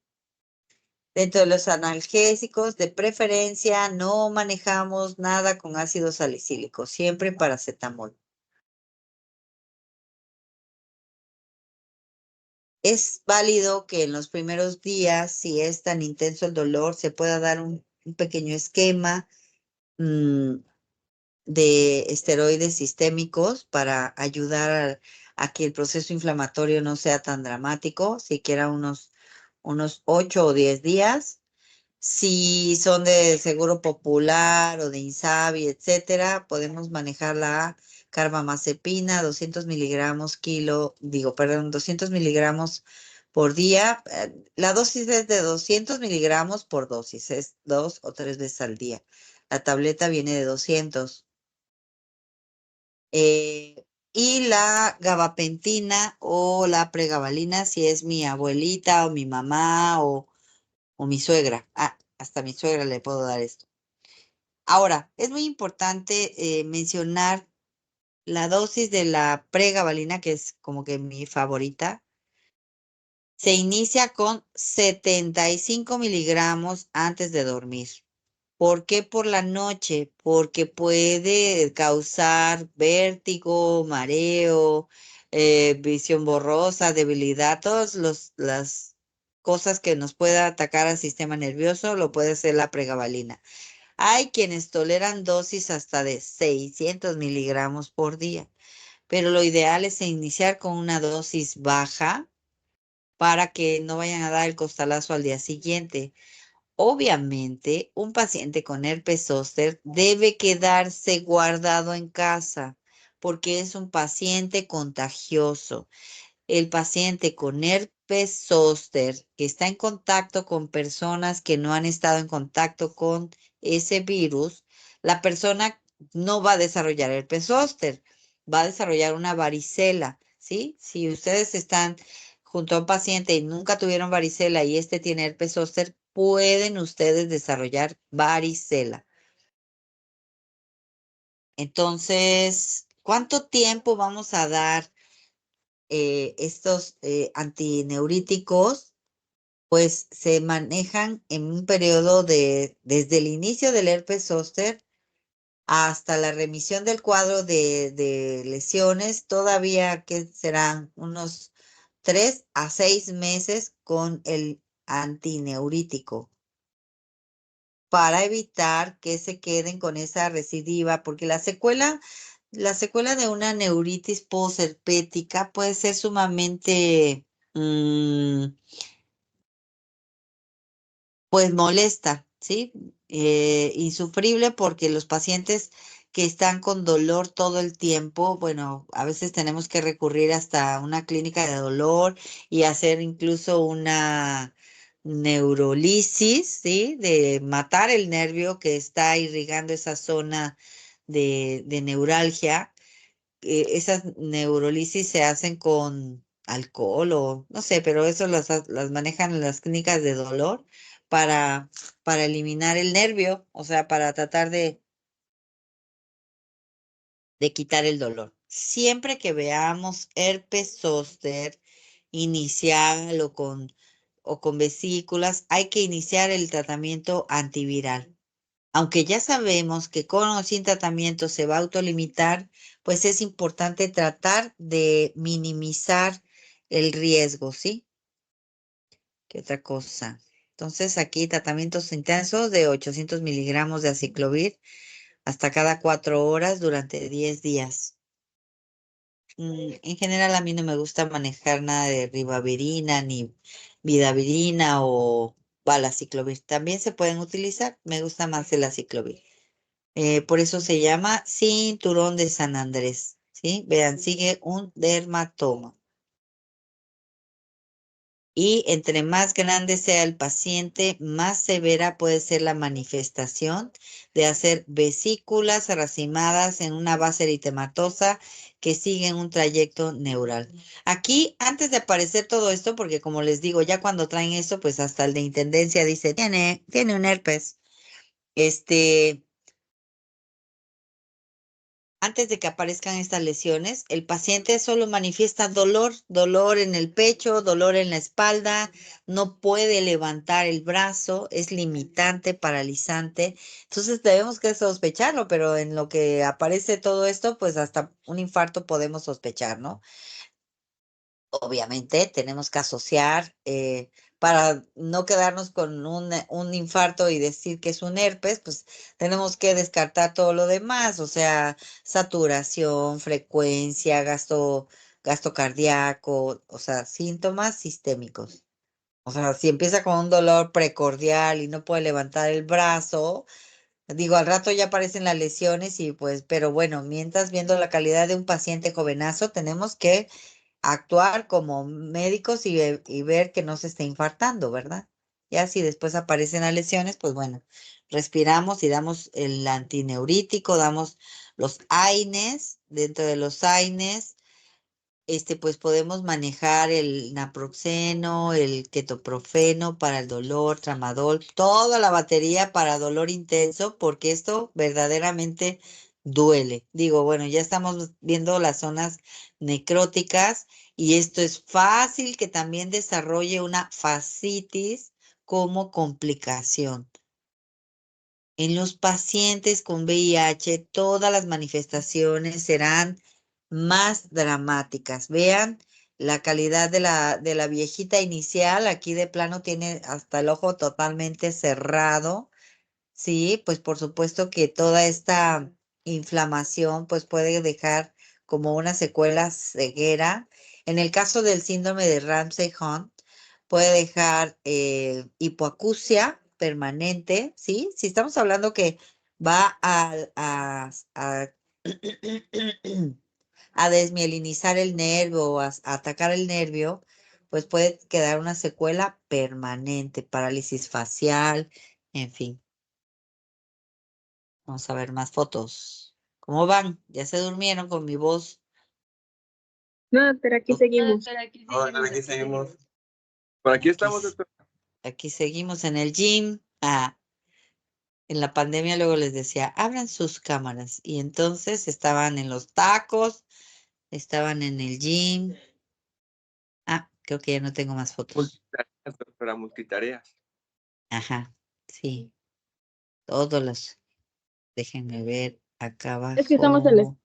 Dentro de los analgésicos, de preferencia, no manejamos nada con ácido salicílico, siempre paracetamol. Es válido que en los primeros días, si es tan intenso el dolor, se pueda dar un pequeño esquema de esteroides sistémicos para ayudar a que el proceso inflamatorio no sea tan dramático, siquiera unos 8 o 10 días. Si son de Seguro Popular o de Insabi, etcétera, podemos manejar la carbamazepina, 200 miligramos 200 miligramos por día. La dosis es de 200 miligramos por dosis, es 2 o 3 veces al día. La tableta viene de 200. Y la gabapentina o la pregabalina, si es mi abuelita o mi mamá o mi suegra. Hasta mi suegra le puedo dar esto. Ahora, es muy importante mencionar la dosis de la pregabalina, que es como que mi favorita. Se inicia con 75 miligramos antes de dormir. ¿Por qué por la noche? Porque puede causar vértigo, mareo, visión borrosa, debilidad, todas las cosas que nos pueda atacar al sistema nervioso, lo puede ser la pregabalina. Hay quienes toleran dosis hasta de 600 miligramos por día, pero lo ideal es iniciar con una dosis baja para que no vayan a dar el costalazo al día siguiente. Obviamente, un paciente con herpes zóster debe quedarse guardado en casa porque es un paciente contagioso. El paciente con herpes zóster que está en contacto con personas que no han estado en contacto con ese virus, la persona no va a desarrollar herpes zóster, va a desarrollar una varicela, ¿sí? Si ustedes están junto a un paciente y nunca tuvieron varicela y este tiene herpes zóster, pueden ustedes desarrollar varicela. Entonces, ¿cuánto tiempo vamos a dar estos antineuríticos? Pues se manejan en un periodo desde el inicio del herpes zóster hasta la remisión del cuadro de lesiones, todavía que serán unos 3 a 6 meses con el antineurítico para evitar que se queden con esa recidiva, porque la secuela de una neuritis posherpética puede ser sumamente pues molesta, ¿sí? Insufrible porque los pacientes que están con dolor todo el tiempo, bueno, a veces tenemos que recurrir hasta una clínica de dolor y hacer incluso una neurolisis, ¿sí? De matar el nervio que está irrigando esa zona de neuralgia. Esas neurolisis se hacen con alcohol o no sé, pero eso las manejan en las clínicas de dolor para, para eliminar el nervio, o sea, para tratar de quitar el dolor. Siempre que veamos herpes zóster inicial o con vesículas, hay que iniciar el tratamiento antiviral. Aunque ya sabemos que con o sin tratamiento se va a autolimitar, pues es importante tratar de minimizar el riesgo, ¿sí? ¿Qué otra cosa? Entonces aquí tratamientos intensos de 800 miligramos de aciclovir hasta cada 4 horas durante 10 días. En general a mí no me gusta manejar nada de ribavirina ni vidavirina o valaciclovir. También se pueden utilizar, me gusta más el aciclovir. Por eso se llama cinturón de San Andrés, ¿sí? Vean, sigue un dermatoma. Y entre más grande sea el paciente, más severa puede ser la manifestación de hacer vesículas racimadas en una base eritematosa que siguen un trayecto neural. Aquí, antes de aparecer todo esto, porque como les digo, ya cuando traen esto, pues hasta el de intendencia dice, tiene un herpes. Antes de que aparezcan estas lesiones, el paciente solo manifiesta dolor en el pecho, dolor en la espalda, no puede levantar el brazo, es limitante, paralizante. Entonces debemos que sospecharlo, pero en lo que aparece todo esto, pues hasta un infarto podemos sospechar, ¿no? Obviamente tenemos que asociar para no quedarnos con un infarto y decir que es un herpes, pues tenemos que descartar todo lo demás, o sea, saturación, frecuencia, gasto cardíaco, o sea, síntomas sistémicos. O sea, si empieza con un dolor precordial y no puede levantar el brazo, digo, al rato ya aparecen las lesiones y pues, pero bueno, mientras viendo la calidad de un paciente jovenazo, tenemos que actuar como médicos y ver que no se esté infartando, ¿verdad? Ya si después aparecen las lesiones, pues bueno, respiramos y damos el antineurítico, damos los AINES, dentro de los AINES, pues podemos manejar el naproxeno, el ketoprofeno para el dolor, tramadol, toda la batería para dolor intenso, porque esto verdaderamente duele. Digo, bueno, ya estamos viendo las zonas necróticas y esto es fácil que también desarrolle una fascitis como complicación. En los pacientes con VIH, todas las manifestaciones serán más dramáticas. Vean la calidad de la viejita inicial. Aquí de plano tiene hasta el ojo totalmente cerrado. Sí, pues por supuesto que toda esta inflamación pues puede dejar como una secuela ceguera. En el caso del síndrome de Ramsay-Hunt, puede dejar hipoacusia permanente, ¿sí? Si estamos hablando que va a desmielinizar el nervio o a atacar el nervio, pues puede quedar una secuela permanente, parálisis facial, en fin. Vamos a ver más fotos. ¿Cómo van? ¿Ya se durmieron con mi voz? No, pero aquí seguimos. Doctora, aquí Ahora seguimos. aquí seguimos. Por aquí estamos, Aquí, doctor. aquí seguimos en el gym. En la pandemia luego les decía, abran sus cámaras. Y entonces estaban en los tacos, estaban en el gym. Creo que ya no tengo más fotos. Multitareas, doctora, multitareas. Ajá, sí. Todos los. Déjenme ver acá Es que estamos en la abajo.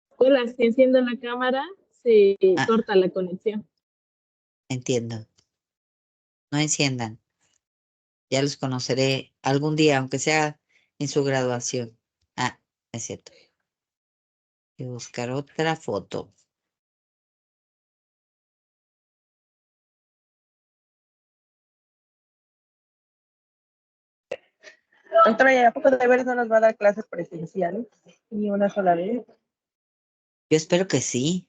escuela, si enciendo la cámara, se Ah, corta la conexión. entiendo. No enciendan. Ya los conoceré algún día, aunque sea en su graduación. Es cierto. Voy a buscar otra foto. Doctora, ¿y a poco de veras no nos va a dar clases presenciales ni una sola vez? Yo espero que sí.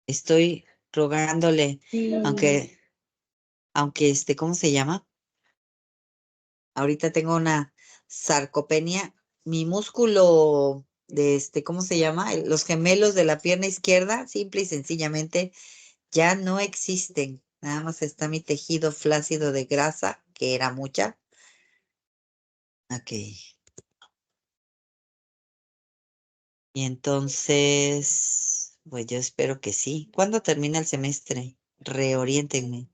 Estoy rogándole, Sí. aunque ¿cómo se llama? Ahorita tengo una sarcopenia. Mi músculo de ¿cómo se llama? Los gemelos de la pierna izquierda, simple y sencillamente, ya no existen. Nada más está mi tejido flácido de grasa, que era mucha. Ok. Y entonces, pues yo espero que sí. ¿Cuándo termina el semestre? Reoriéntenme.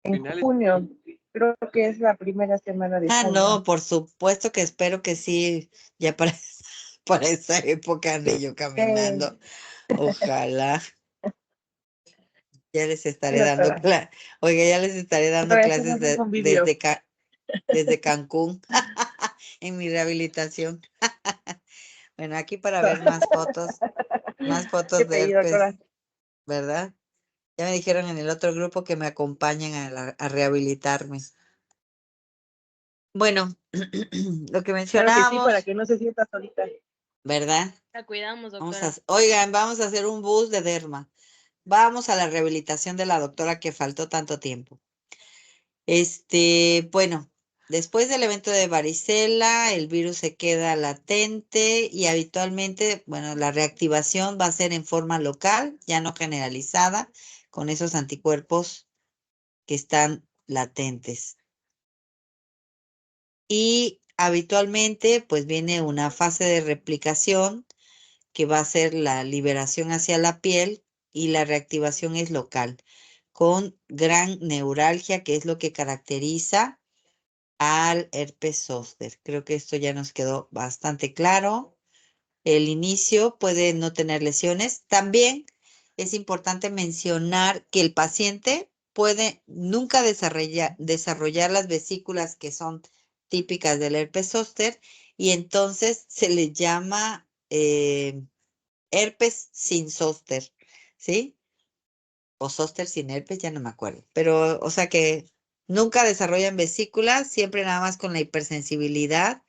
En Finales. junio, creo que es la primera semana de Ah, junio. no, por supuesto que espero que sí. Ya para, para esa época ande yo caminando. Ojalá. Ya les estaré Sí, dando doctora. clases. Oiga, ya les estaré dando Todavía clases hacemos un convivio. desde Cancún en mi rehabilitación. Bueno, aquí para ver más Qué fotos de pedido, doctora. herpes, ¿verdad? Ya me dijeron en el otro grupo que me acompañen a rehabilitarme. Bueno, lo que Claro que sí, para mencionábamos, que no se sienta solita. ¿verdad? La cuidamos, Vamos doctora. oigan, vamos a hacer un bus de derma. Vamos a la rehabilitación de la doctora que faltó tanto tiempo. Bueno, después del evento de varicela, el virus se queda latente y habitualmente, bueno, la reactivación va a ser en forma local, ya no generalizada, con esos anticuerpos que están latentes. Y habitualmente, pues viene una fase de replicación que va a ser la liberación hacia la piel y la reactivación es local, con gran neuralgia, que es lo que caracteriza al herpes zóster. Creo que esto ya nos quedó bastante claro. El inicio puede no tener lesiones. También es importante mencionar que el paciente puede nunca desarrollar las vesículas que son típicas del herpes zóster y entonces se le llama herpes sin zóster, ¿sí? O zóster sin herpes, ya no me acuerdo. Pero, o sea que nunca desarrollan vesículas, siempre nada más con la hipersensibilidad,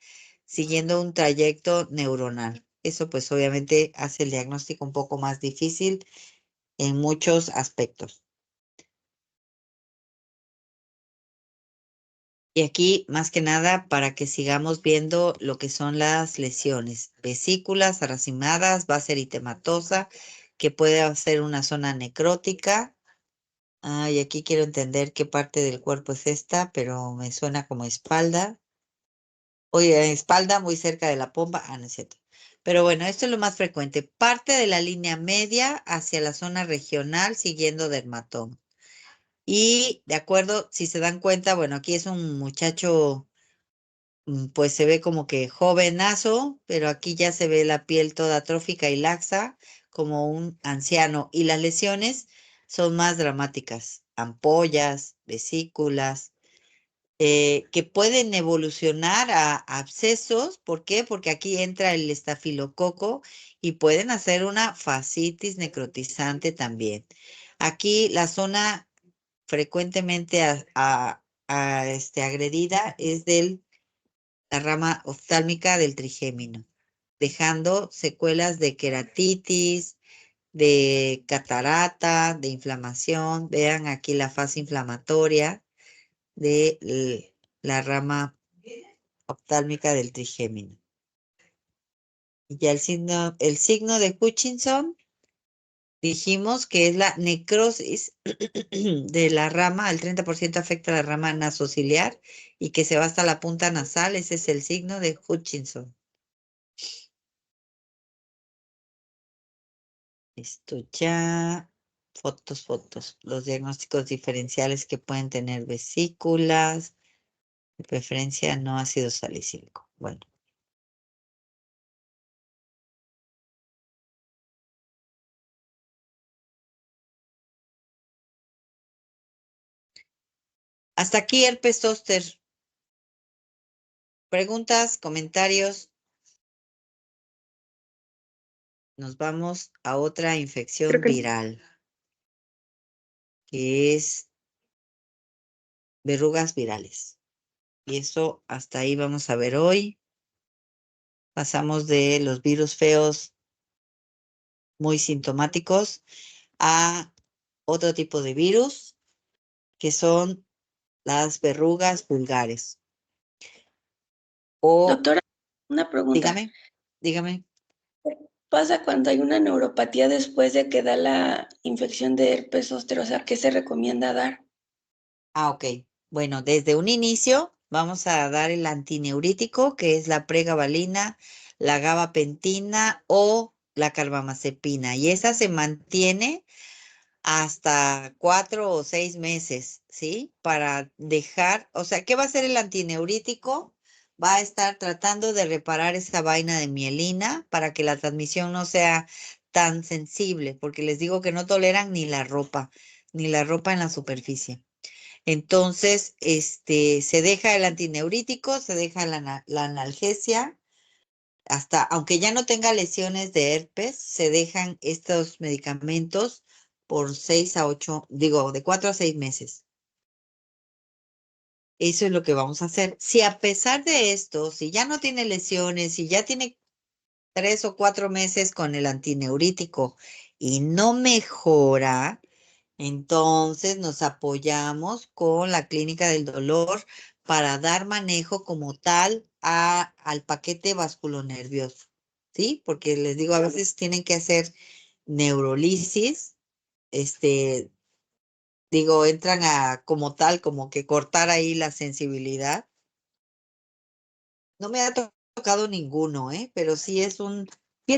siguiendo un trayecto neuronal. Eso pues obviamente hace el diagnóstico un poco más difícil en muchos aspectos. Y aquí, más que nada, para que sigamos viendo lo que son las lesiones. Vesículas racimadas, base eritematosa, que puede ser una zona necrótica. Y aquí quiero entender qué parte del cuerpo es esta, pero me suena como espalda. Oye, espalda muy cerca de la pompa. No es cierto. Pero bueno, esto es lo más frecuente. Parte de la línea media hacia la zona regional, siguiendo dermatoma. Y de acuerdo, si se dan cuenta, bueno, aquí es un muchacho, pues se ve como que jovenazo, pero aquí ya se ve la piel toda atrófica y laxa, como un anciano. Y las lesiones son más dramáticas, ampollas, vesículas, que pueden evolucionar a abscesos. ¿Por qué? Porque aquí entra el estafilococo y pueden hacer una fascitis necrotizante también. Aquí la zona frecuentemente agredida es la rama oftálmica del trigémino, dejando secuelas de queratitis, de catarata, de inflamación. Vean aquí la fase inflamatoria de la rama oftálmica del trigémino. Y ya el signo de Hutchinson, dijimos que es la necrosis de la rama, el 30% afecta a la rama nasociliar y que se va hasta la punta nasal. Ese es el signo de Hutchinson. Esto ya, fotos, los diagnósticos diferenciales que pueden tener vesículas, de preferencia no ácido salicílico. Bueno. Hasta aquí herpes zóster. Preguntas, comentarios. Nos vamos a otra Creo infección que viral, que es verrugas virales. Y eso hasta ahí vamos a ver hoy. Pasamos de los virus feos muy sintomáticos a otro tipo de virus, que son las verrugas vulgares. O, Doctora, una pregunta. dígame. ¿Qué pasa cuando hay una neuropatía después de que da la infección de herpes zóster? O sea, ¿qué se recomienda dar? Ok. Bueno, desde un inicio vamos a dar el antineurítico, que es la pregabalina, la gabapentina o la carbamazepina. Y esa se mantiene hasta 4 o 6 meses, ¿sí? Para dejar, o sea, ¿qué va a hacer el antineurítico? Va a estar tratando de reparar esa vaina de mielina para que la transmisión no sea tan sensible, porque les digo que no toleran ni la ropa en la superficie. Entonces, se deja el antineurítico, se deja la analgesia, hasta, aunque ya no tenga lesiones de herpes, se dejan estos medicamentos por 6 a 8, digo, de 4 a 6 meses. Eso es lo que vamos a hacer. Si a pesar de esto, si ya no tiene lesiones, si ya tiene 3 o 4 meses con el antineurítico y no mejora, entonces nos apoyamos con la clínica del dolor para dar manejo como tal al paquete vasculonervioso, ¿sí? Porque les digo, a veces tienen que hacer neurolisis, digo, entran a como tal, como que cortar ahí la sensibilidad. No me ha tocado ninguno, pero sí es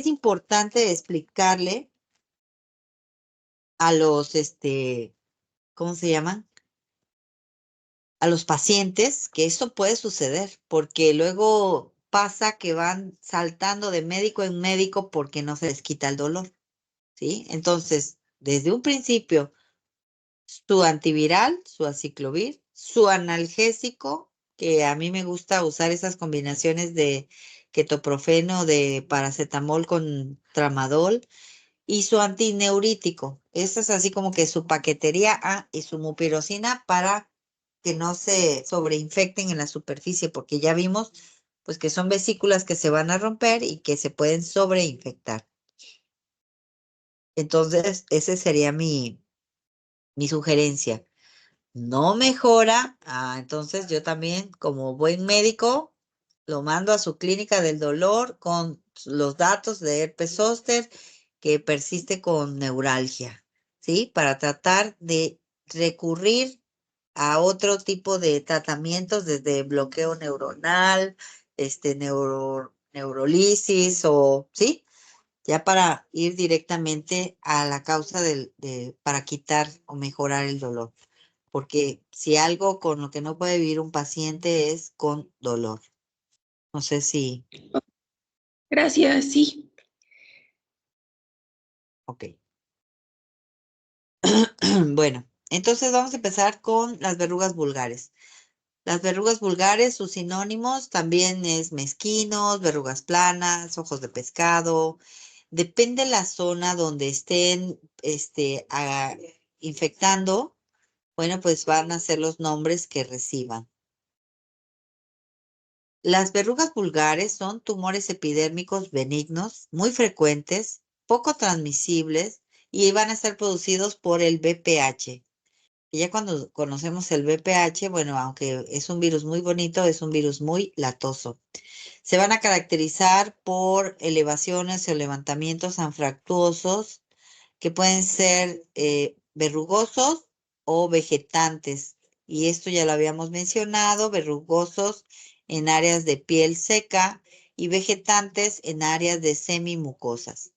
importante explicarle a los, ¿cómo se llaman? A los pacientes que esto puede suceder, porque luego pasa que van saltando de médico en médico porque no se les quita el dolor, ¿sí? Entonces, desde un principio, su antiviral, su aciclovir, su analgésico, que a mí me gusta usar esas combinaciones de ketoprofeno, de paracetamol con tramadol, y su antineurítico. Esa es así como que su paquetería y su mupirocina para que no se sobreinfecten en la superficie, porque ya vimos pues que son vesículas que se van a romper y que se pueden sobreinfectar. Entonces, esa sería mi sugerencia. No mejora, entonces yo también como buen médico lo mando a su clínica del dolor con los datos de herpes zóster que persiste con neuralgia, ¿sí? Para tratar de recurrir a otro tipo de tratamientos desde bloqueo neuronal, neurolisis o, ¿sí? Ya para ir directamente a la causa para quitar o mejorar el dolor. Porque si algo con lo que no puede vivir un paciente es con dolor. No sé si, Gracias, sí. ok. Bueno, entonces vamos a empezar con las verrugas vulgares. Las verrugas vulgares, sus sinónimos también es mezquinos, verrugas planas, ojos de pescado. Depende la zona donde estén infectando, bueno, pues van a ser los nombres que reciban. Las verrugas vulgares son tumores epidérmicos benignos, muy frecuentes, poco transmisibles y van a ser producidos por el VPH. Y ya cuando conocemos el VPH, bueno, aunque es un virus muy bonito, es un virus muy latoso. Se van a caracterizar por elevaciones o levantamientos anfractuosos que pueden ser verrugosos o vegetantes. Y esto ya lo habíamos mencionado, verrugosos en áreas de piel seca y vegetantes en áreas de semimucosas.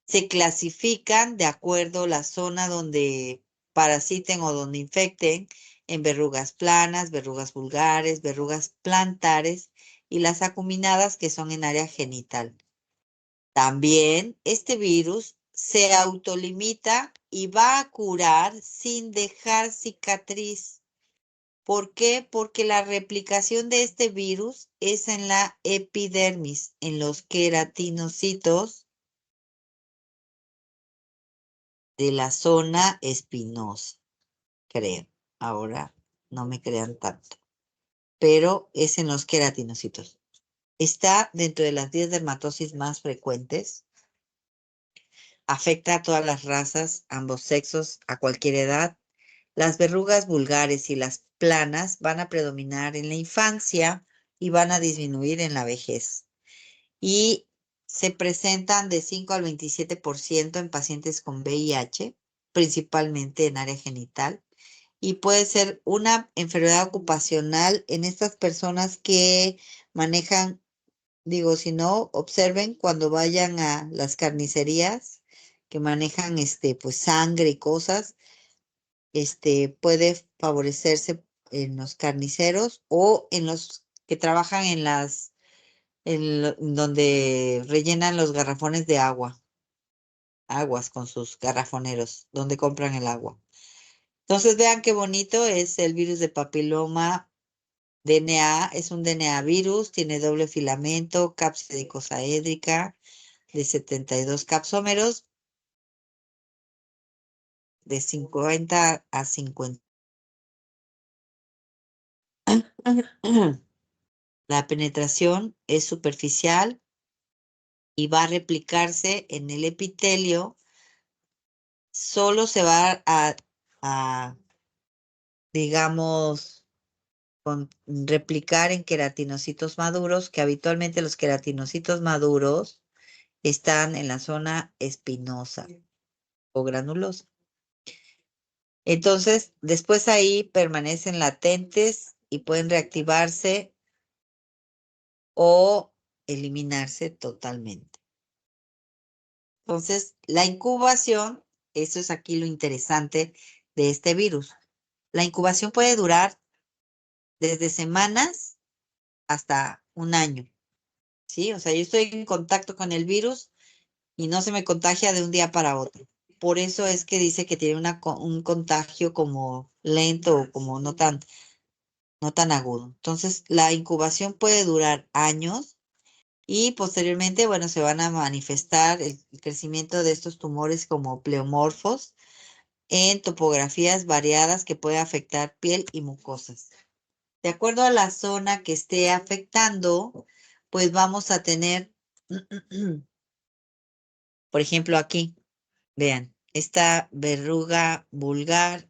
Se clasifican de acuerdo a la zona donde parasiten o donde infecten en verrugas planas, verrugas vulgares, verrugas plantares y las acuminadas que son en área genital. También este virus se autolimita y va a curar sin dejar cicatriz. ¿Por qué? Porque la replicación de este virus es en la epidermis, en los queratinocitos de la zona espinosa, creo. Ahora no me crean tanto, pero es en los queratinocitos. Está dentro de las 10 dermatosis más frecuentes. Afecta a todas las razas, ambos sexos, a cualquier edad. Las verrugas vulgares y las planas van a predominar en la infancia y van a disminuir en la vejez. Y se presentan de 5 al 27% en pacientes con VIH, principalmente en área genital, y puede ser una enfermedad ocupacional en estas personas que manejan, digo, si no, observen cuando vayan a las carnicerías que manejan pues sangre y cosas, puede favorecerse en los carniceros o en los que trabajan en donde rellenan los garrafones de aguas con sus garrafoneros, donde compran el agua. Entonces vean qué bonito es el virus de papiloma DNA, es un DNA virus, tiene doble filamento, cápside icosaédrica de 72 capsómeros, de 50 a 50. La penetración es superficial y va a replicarse en el epitelio. Solo se va a digamos, replicar en queratinocitos maduros, que habitualmente los queratinocitos maduros están en la zona espinosa o granulosa. Entonces, después ahí permanecen latentes y pueden reactivarse o eliminarse totalmente. Entonces, la incubación, eso es aquí lo interesante de este virus. La incubación puede durar desde semanas hasta un año, ¿sí? O sea, yo estoy en contacto con el virus y no se me contagia de un día para otro. Por eso es que dice que tiene un contagio como lento o como no tan agudo. Entonces, la incubación puede durar años y posteriormente, bueno, se van a manifestar el crecimiento de estos tumores como pleomorfos en topografías variadas que puede afectar piel y mucosas. De acuerdo a la zona que esté afectando, pues vamos a tener, por ejemplo, aquí, vean, esta verruga vulgar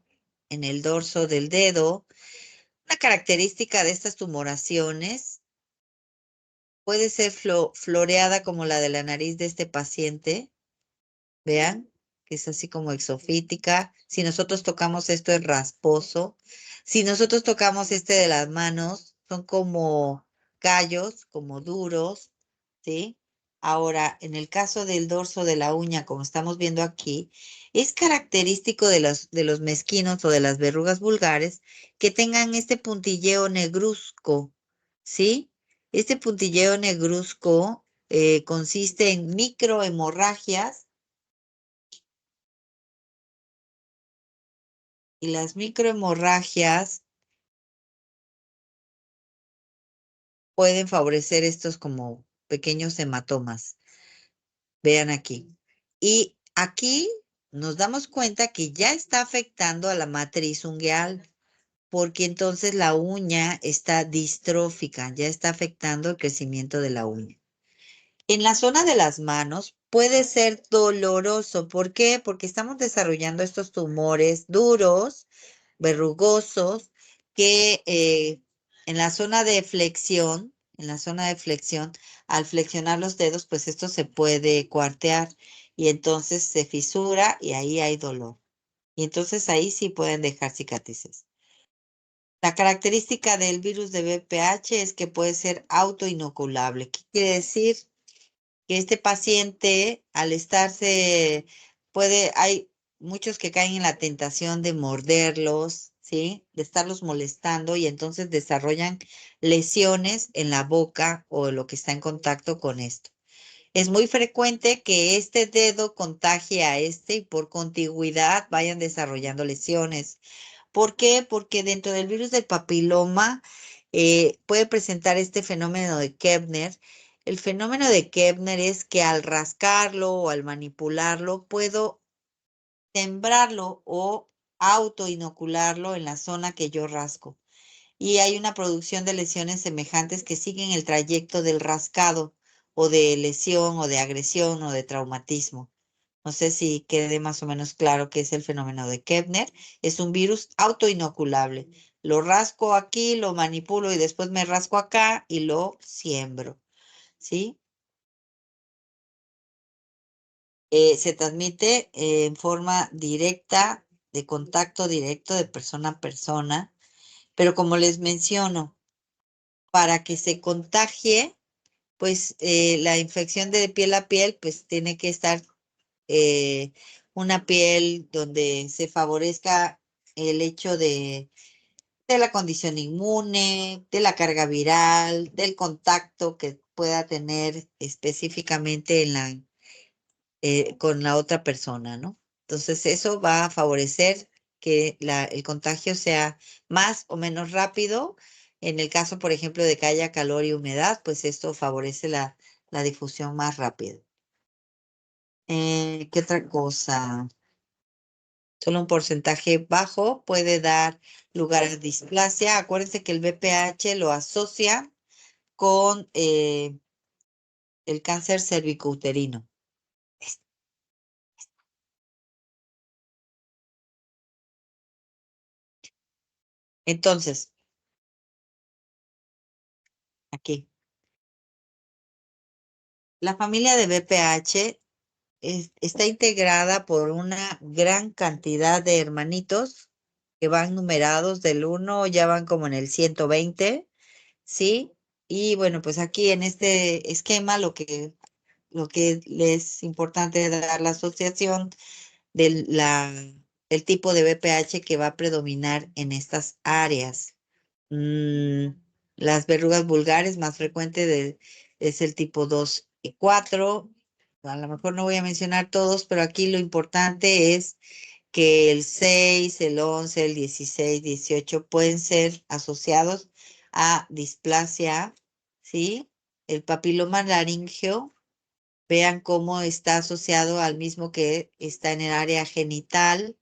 en el dorso del dedo. Una característica de estas tumoraciones puede ser floreada como la de la nariz de este paciente. Vean, que es así como exofítica. Si nosotros tocamos esto es rasposo. Si nosotros tocamos este de las manos, son como callos, como duros, ¿sí? Ahora, en el caso del dorso de la uña, como estamos viendo aquí, es característico de los mezquinos o de las verrugas vulgares que tengan este puntilleo negruzco, ¿sí? Este puntilleo negruzco consiste en microhemorragias y las microhemorragias pueden favorecer estos como pequeños hematomas. Vean aquí. Y aquí nos damos cuenta que ya está afectando a la matriz ungueal, porque entonces la uña está distrófica, ya está afectando el crecimiento de la uña. En la zona de las manos puede ser doloroso. ¿Por qué? Porque estamos desarrollando estos tumores duros, verrugosos, que en la zona de flexión, al flexionar los dedos, pues esto se puede cuartear y entonces se fisura y ahí hay dolor. Y entonces ahí sí pueden dejar cicatrices. La característica del virus de VPH es que puede ser autoinoculable. ¿Qué quiere decir? Que este paciente, al hay muchos que caen en la tentación de morderlos, ¿sí? De estarlos molestando y entonces desarrollan lesiones en la boca o lo que está en contacto con esto. Es muy frecuente que este dedo contagie a este y por contigüidad vayan desarrollando lesiones. ¿Por qué? Porque dentro del virus del papiloma puede presentar este fenómeno de Koebner. El fenómeno de Koebner es que al rascarlo o al manipularlo puedo sembrarlo o autoinocularlo en la zona que yo rasco. Y hay una producción de lesiones semejantes que siguen el trayecto del rascado o de lesión o de agresión o de traumatismo. No sé si quede más o menos claro qué es el fenómeno de Koebner. Es un virus autoinoculable. Lo rasco aquí, lo manipulo y después me rasco acá y lo siembro, ¿sí? Se transmite en forma directa de contacto directo de persona a persona, pero como les menciono, para que se contagie, pues la infección de piel a piel, pues tiene que estar una piel donde se favorezca el hecho de la condición inmune, de la carga viral, del contacto que pueda tener específicamente con la otra persona, ¿no? Entonces eso va a favorecer que el contagio sea más o menos rápido. En el caso, por ejemplo, de que haya calor y humedad, pues esto favorece la difusión más rápida. ¿Qué otra cosa? Solo un porcentaje bajo puede dar lugar a displasia. Acuérdense que el BPH lo asocia con el cáncer cervicouterino. Entonces, aquí, la familia de BPH está integrada por una gran cantidad de hermanitos que van numerados del 1, ya van como en el 120, ¿sí? Y bueno, pues aquí en este esquema lo que es importante dar la asociación del tipo de BPH que va a predominar en estas áreas. Mm, las verrugas vulgares más frecuente es el tipo 2 y 4. A lo mejor no voy a mencionar todos, pero aquí lo importante es que el 6, el 11, el 16, 18 pueden ser asociados a displasia, ¿sí? El papiloma laríngeo, vean cómo está asociado al mismo que está en el área genital,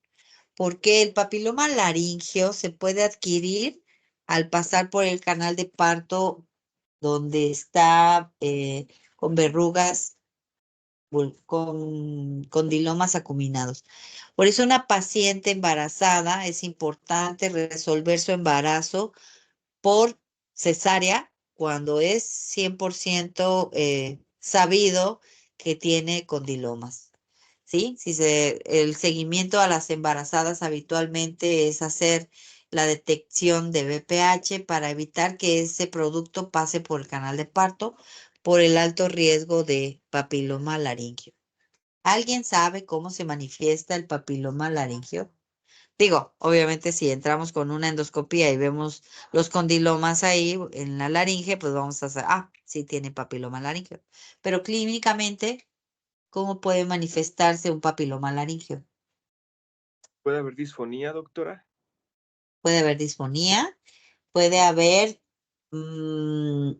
porque el papiloma laríngeo se puede adquirir al pasar por el canal de parto donde está con verrugas, con condilomas acuminados. Por eso una paciente embarazada es importante resolver su embarazo por cesárea cuando es 100% sabido que tiene condilomas. ¿Sí? El seguimiento a las embarazadas habitualmente es hacer la detección de BPH para evitar que ese producto pase por el canal de parto por el alto riesgo de papiloma laríngeo. ¿Alguien sabe cómo se manifiesta el papiloma laríngeo? Digo, obviamente si entramos con una endoscopía y vemos los condilomas ahí en la laringe, pues vamos a saber, sí tiene papiloma laríngeo. Pero clínicamente, ¿cómo puede manifestarse un papiloma laríngeo? ¿Puede haber disfonía, doctora? Puede haber disfonía, puede haber, mm,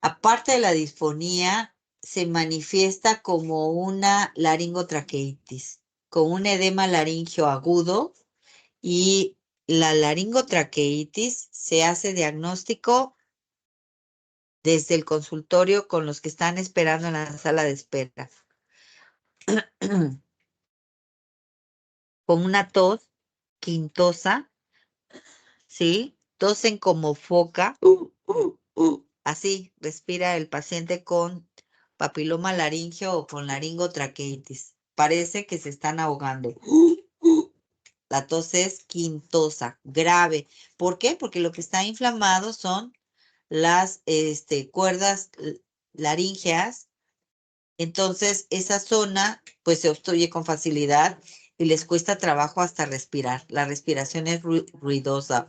aparte de la disfonía, se manifiesta como una laringotraqueitis, con un edema laringio agudo, y la laringotraqueitis se hace diagnóstico desde el consultorio con los que están esperando en la sala de espera. Con una tos quintosa, ¿sí? Tosen como foca. Así respira el paciente con papiloma laringio o con laringotraqueitis. Parece que se están ahogando. La tos es quintosa, grave. ¿Por qué? Porque lo que está inflamado son las cuerdas laríngeas. Entonces, esa zona pues se obstruye con facilidad y les cuesta trabajo hasta respirar. La respiración es ruidosa.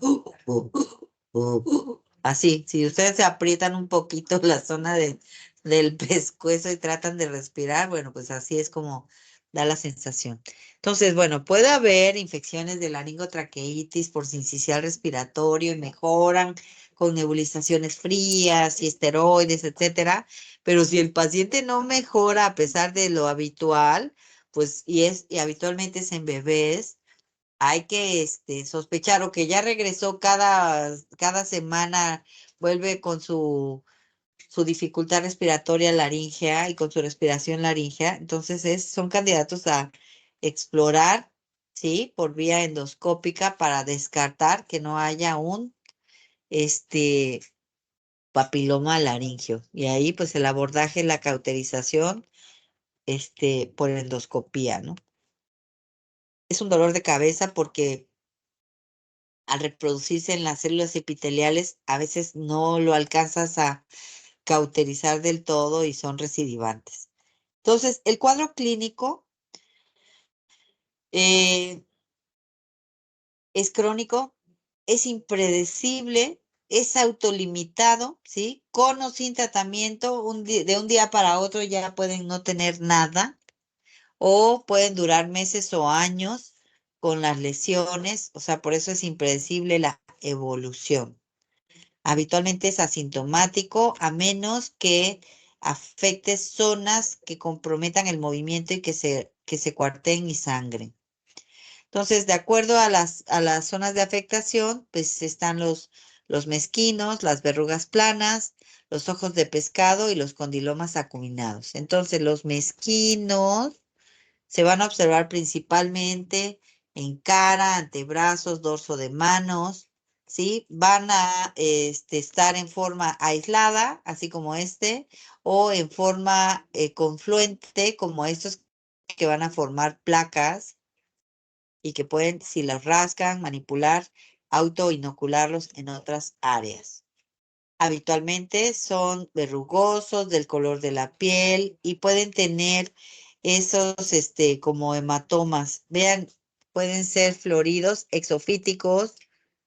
Así, si ustedes se aprietan un poquito la zona del pescuezo y tratan de respirar, bueno, pues así es como da la sensación. Entonces, bueno, puede haber infecciones de laringotraqueitis por sincicial respiratorio y mejoran con nebulizaciones frías y esteroides, etcétera. Pero si el paciente no mejora a pesar de lo habitual, pues, y habitualmente es en bebés, hay que sospechar o que ya regresó cada semana, vuelve con su dificultad respiratoria laríngea y con su respiración laríngea. Entonces son candidatos a explorar, ¿sí? Por vía endoscópica para descartar que no haya un papiloma laríngeo. Y ahí pues el abordaje, la cauterización, por endoscopía, ¿no? es un dolor de cabeza porque al reproducirse en las células epiteliales, a veces no lo alcanzas a cauterizar del todo y son recidivantes. Entonces, el cuadro clínico es crónico, es impredecible, es autolimitado, ¿sí? Con o sin tratamiento, de un día para otro ya pueden no tener nada o pueden durar meses o años con las lesiones, o sea, por eso es impredecible la evolución. Habitualmente es asintomático a menos que afecte zonas que comprometan el movimiento y que se cuarteen y sangren. Entonces, de acuerdo a las zonas de afectación, pues están los mezquinos, las verrugas planas, los ojos de pescado y los condilomas acuminados. Entonces, los mezquinos se van a observar principalmente en cara, antebrazos, dorso de manos, ¿sí? Van a estar en forma aislada, así como o en forma confluente, como estos que van a formar placas y que pueden, si los rascan, manipular, autoinocularlos en otras áreas. Habitualmente son verrugosos, del color de la piel y pueden tener esos como hematomas. Vean, pueden ser floridos, exofíticos,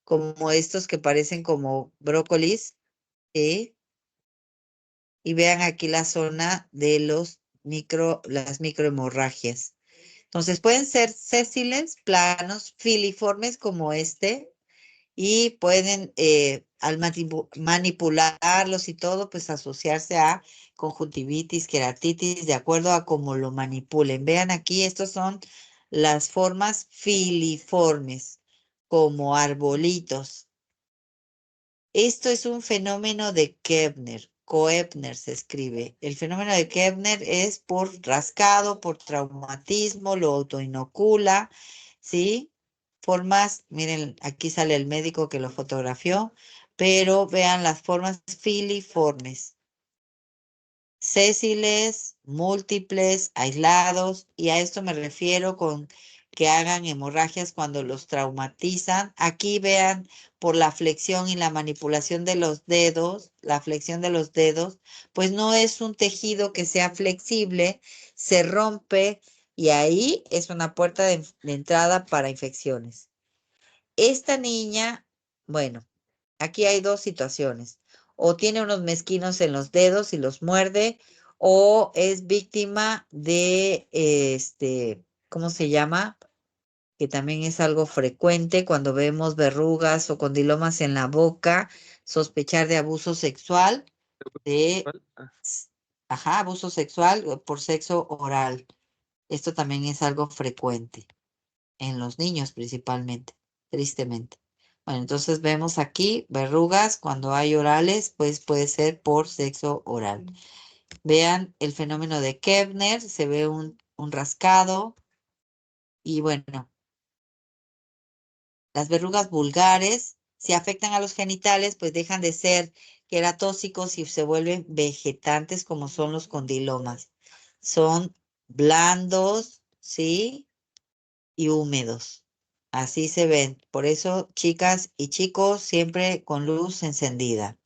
como estos que parecen como brócolis, ¿sí? Y vean aquí la zona de las microhemorragias. Entonces pueden ser sésiles, planos, filiformes como y pueden, al manipularlos y todo, pues asociarse a conjuntivitis, queratitis, de acuerdo a cómo lo manipulen. Vean aquí, estos son las formas filiformes, como arbolitos. Esto es un fenómeno de Koebner. Koebner se escribe. El fenómeno de Koebner es por rascado, por traumatismo, lo autoinocula, ¿sí? Formas, miren, aquí sale el médico que lo fotografió, pero vean las formas filiformes. Sésiles, múltiples, aislados, y a esto me refiero con que hagan hemorragias cuando los traumatizan. Aquí vean por la flexión y la manipulación de los dedos, la flexión de los dedos, pues no es un tejido que sea flexible, se rompe y ahí es una puerta de entrada para infecciones. Esta niña, bueno, aquí hay dos situaciones. O tiene unos mezquinos en los dedos y los muerde, o es víctima de ¿cómo se llama? Que también es algo frecuente cuando vemos verrugas o condilomas en la boca, sospechar de abuso sexual, de, Ah, abuso sexual por sexo oral. Esto también es algo frecuente en los niños principalmente, tristemente. Bueno, entonces vemos aquí verrugas cuando hay orales, pues puede ser por sexo oral. Vean el fenómeno de Koebner, se ve un rascado y bueno, las verrugas vulgares, si afectan a los genitales, pues dejan de ser queratóxicos y se vuelven vegetantes como son los condilomas. Son blandos, ¿sí? Y húmedos. Así se ven. Por eso, chicas y chicos, siempre con luz encendida.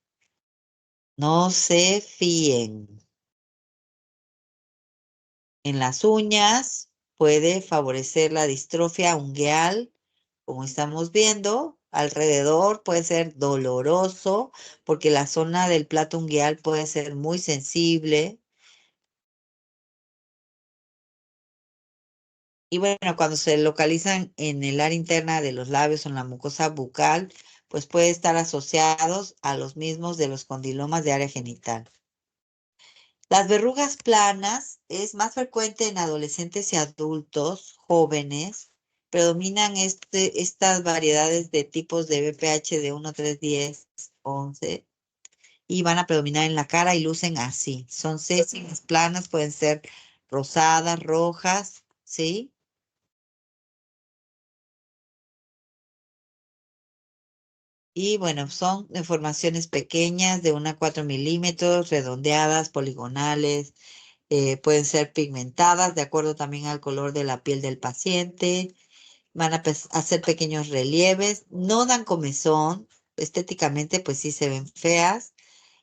No se fíen. En las uñas puede favorecer la distrofia ungueal, como estamos viendo. Alrededor puede ser doloroso porque la zona del plato ungueal puede ser muy sensible. Y bueno, cuando se localizan en el área interna de los labios o en la mucosa bucal, pues puede estar asociados a los mismos de los condilomas de área genital. Las verrugas planas es más frecuente en adolescentes y adultos jóvenes. Predominan estas variedades de tipos de BPH de 1, 3, 10, 11 y van a predominar en la cara y lucen así. Son sésiles planas, pueden ser rosadas, rojas, ¿sí? Y bueno, son deformaciones pequeñas de 1 a 4 milímetros, redondeadas, poligonales, pueden ser pigmentadas de acuerdo también al color de la piel del paciente. van a hacer pequeños relieves, no dan comezón, estéticamente pues sí se ven feas,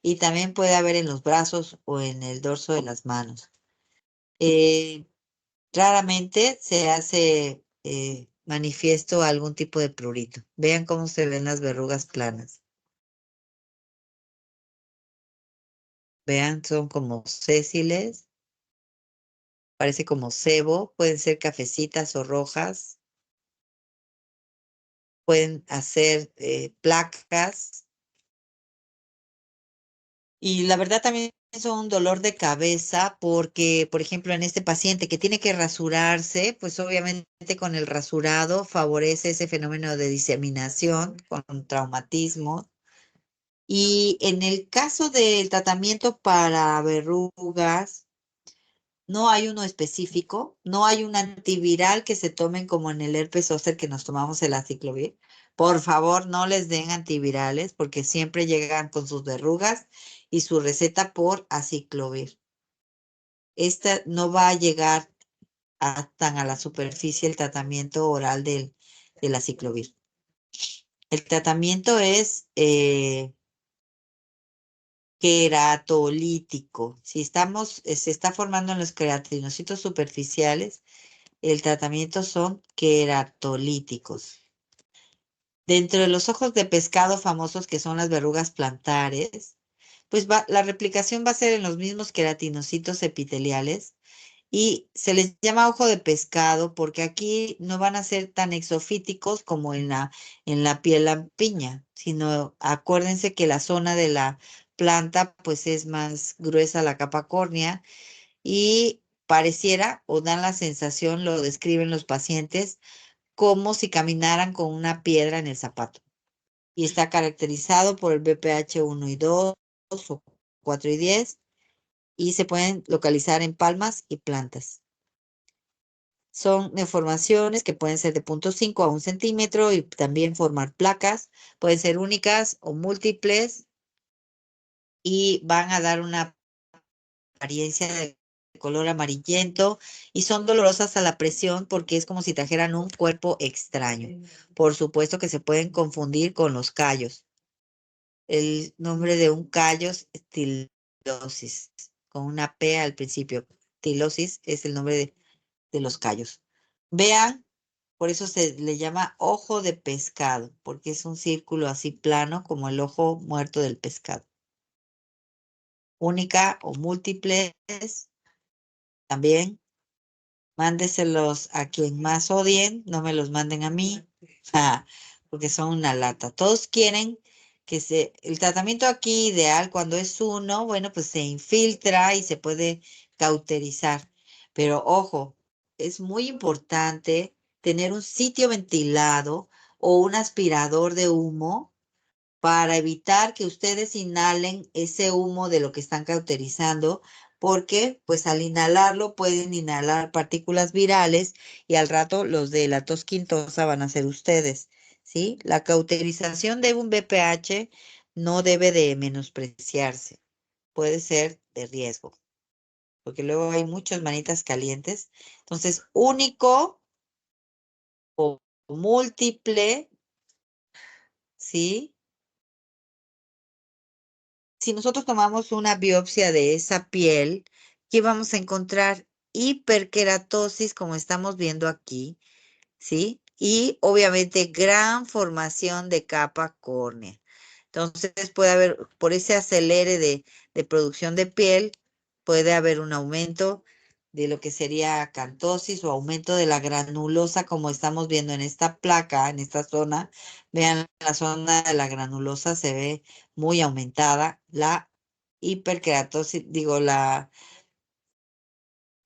y también puede haber en los brazos o en el dorso de las manos. Raramente se hace manifiesto algún tipo de prurito. Vean cómo se ven las verrugas planas. Vean, son como sésiles, parece como sebo, pueden ser cafecitas o rojas, pueden hacer placas. Y la verdad también es un dolor de cabeza porque, por ejemplo, en este paciente que tiene que rasurarse, pues obviamente con el rasurado favorece ese fenómeno de diseminación con traumatismo. Y en el caso del tratamiento para verrugas, no hay uno específico, no hay un antiviral que se tomen como en el herpes zóster que nos tomamos el aciclovir. Por favor, no les den antivirales porque siempre llegan con sus verrugas y su receta por aciclovir. Esta no va a llegar tan a la superficie el tratamiento oral del aciclovir. El tratamiento es queratolítico. Si se está formando en los queratinocitos superficiales, el tratamiento son queratolíticos. Dentro de los ojos de pescado famosos que son las verrugas plantares, pues la replicación va a ser en los mismos queratinocitos epiteliales y se les llama ojo de pescado porque aquí no van a ser tan exofíticos como en la piel lampiña, sino acuérdense que la zona de la planta pues es más gruesa la capa córnea y pareciera o dan la sensación, lo describen los pacientes, como si caminaran con una piedra en el zapato. Y está caracterizado por el BPH 1 y 2 o 4 y 10 y se pueden localizar en palmas y plantas. Son deformaciones que pueden ser de 0.5 a 1 centímetro y también formar placas. Pueden ser únicas o múltiples y van a dar una apariencia de color amarillento y son dolorosas a la presión porque es como si trajeran un cuerpo extraño. Por supuesto que se pueden confundir con los callos. El nombre de un callo es tilosis, con una P al principio. Tilosis es el nombre de los callos. Vean, por eso se le llama ojo de pescado, porque es un círculo así plano como el ojo muerto del pescado. Única o múltiples, también. Mándeselos a quien más odien, no me los manden a mí, porque son una lata. Todos quieren el tratamiento aquí ideal cuando es uno, bueno, pues se infiltra y se puede cauterizar. Pero ojo, es muy importante tener un sitio ventilado o un aspirador de humo para evitar que ustedes inhalen ese humo de lo que están cauterizando, porque pues al inhalarlo pueden inhalar partículas virales y al rato los de la tos quintosa van a ser ustedes, ¿sí? La cauterización de un BPH no debe de menospreciarse, puede ser de riesgo, porque luego hay muchas manitas calientes. Entonces, único o múltiple, ¿sí? Si nosotros tomamos una biopsia de esa piel, ¿qué vamos a encontrar? Hiperkeratosis, como estamos viendo aquí, ¿sí? Y obviamente gran formación de capa córnea. Entonces puede haber, por ese acelere de producción de piel, puede haber un aumento de lo que sería acantosis o aumento de la granulosa, como estamos viendo en esta placa, en esta zona. Vean, la zona de la granulosa se ve muy aumentada. La hiperkeratosis, digo,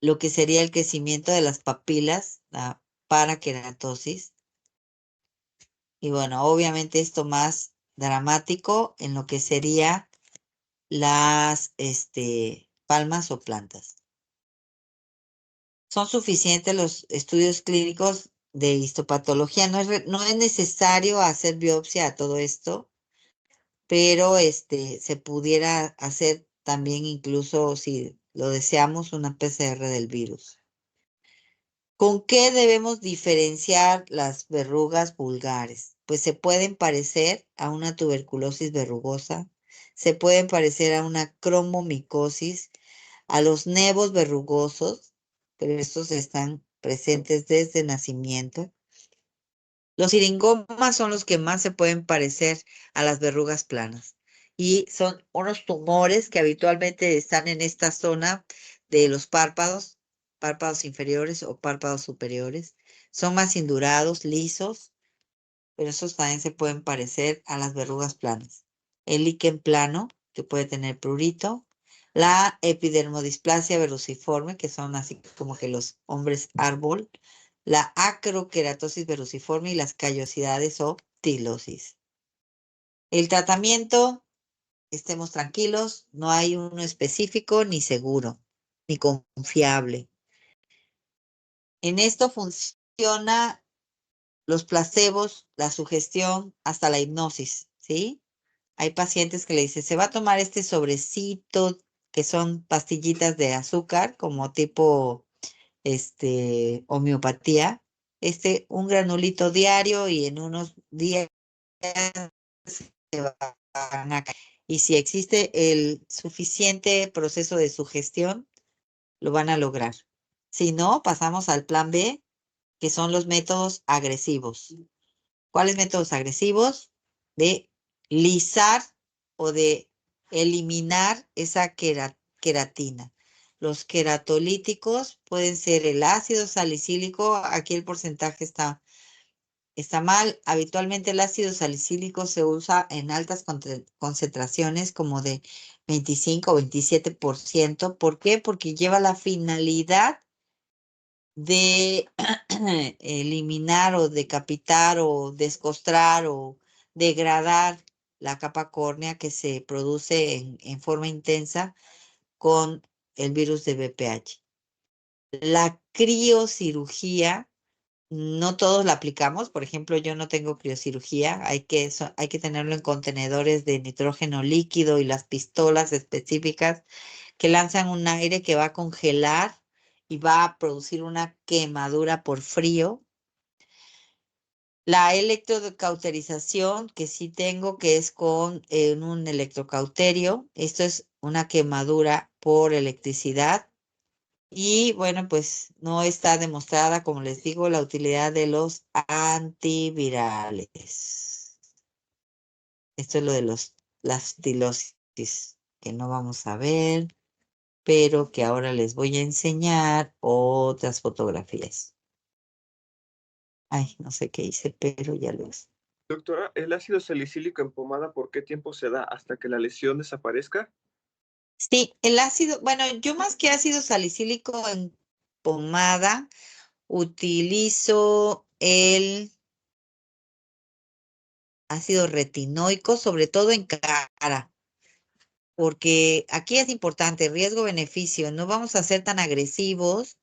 lo que sería el crecimiento de las papilas, la parakeratosis. Y bueno, obviamente esto más dramático en lo que sería las palmas o plantas. Son suficientes los estudios clínicos de histopatología. No es necesario hacer biopsia a todo esto, pero se pudiera hacer también incluso si lo deseamos una PCR del virus. ¿Con qué debemos diferenciar las verrugas vulgares? Pues se pueden parecer a una tuberculosis verrugosa, se pueden parecer a una cromomicosis, a los nevos verrugosos, pero estos están presentes desde nacimiento. Los siringomas son los que más se pueden parecer a las verrugas planas y son unos tumores que habitualmente están en esta zona de los párpados, párpados inferiores o párpados superiores. Son más indurados, lisos, pero esos también se pueden parecer a las verrugas planas. El líquen plano, que puede tener prurito. La epidermodisplasia verruciforme, que son así como que los hombres árbol. La acroqueratosis verruciforme y las callosidades o tilosis. El tratamiento, estemos tranquilos, no hay uno específico ni seguro, ni confiable. En esto funciona los placebos, la sugestión, hasta la hipnosis, ¿sí? Hay pacientes que le dicen, se va a tomar este sobrecito, que son pastillitas de azúcar, como tipo, homeopatía, un granulito diario y en unos días se van a caer. Y si existe el suficiente proceso de sugestión, lo van a lograr. Si no, pasamos al plan B, que son los métodos agresivos. ¿Cuáles métodos agresivos? De lisar o de eliminar esa queratina. Los queratolíticos pueden ser el ácido salicílico, aquí el porcentaje está mal. Habitualmente el ácido salicílico se usa en altas concentraciones como de 25 o 27%. ¿Por qué? Porque lleva la finalidad de eliminar o decapitar o descostrar o degradar la capa córnea que se produce en forma intensa con el virus de VPH. La criocirugía, no todos la aplicamos. Por ejemplo, yo no tengo criocirugía. Hay que tenerlo en contenedores de nitrógeno líquido y las pistolas específicas que lanzan un aire que va a congelar y va a producir una quemadura por frío. La electrocauterización, que sí tengo, que es con un electrocauterio. Esto es una quemadura por electricidad. Y bueno, pues no está demostrada, como les digo, la utilidad de los antivirales. Esto es lo de las tilosis, que no vamos a ver, pero que ahora les voy a enseñar otras fotografías. Ay, no sé qué hice, pero ya lo hice. Doctora, ¿el ácido salicílico en pomada por qué tiempo se da hasta que la lesión desaparezca? Sí, el ácido, bueno, yo más que ácido salicílico en pomada, utilizo el ácido retinoico, sobre todo en cara, porque aquí es importante, riesgo-beneficio. No vamos a ser tan agresivos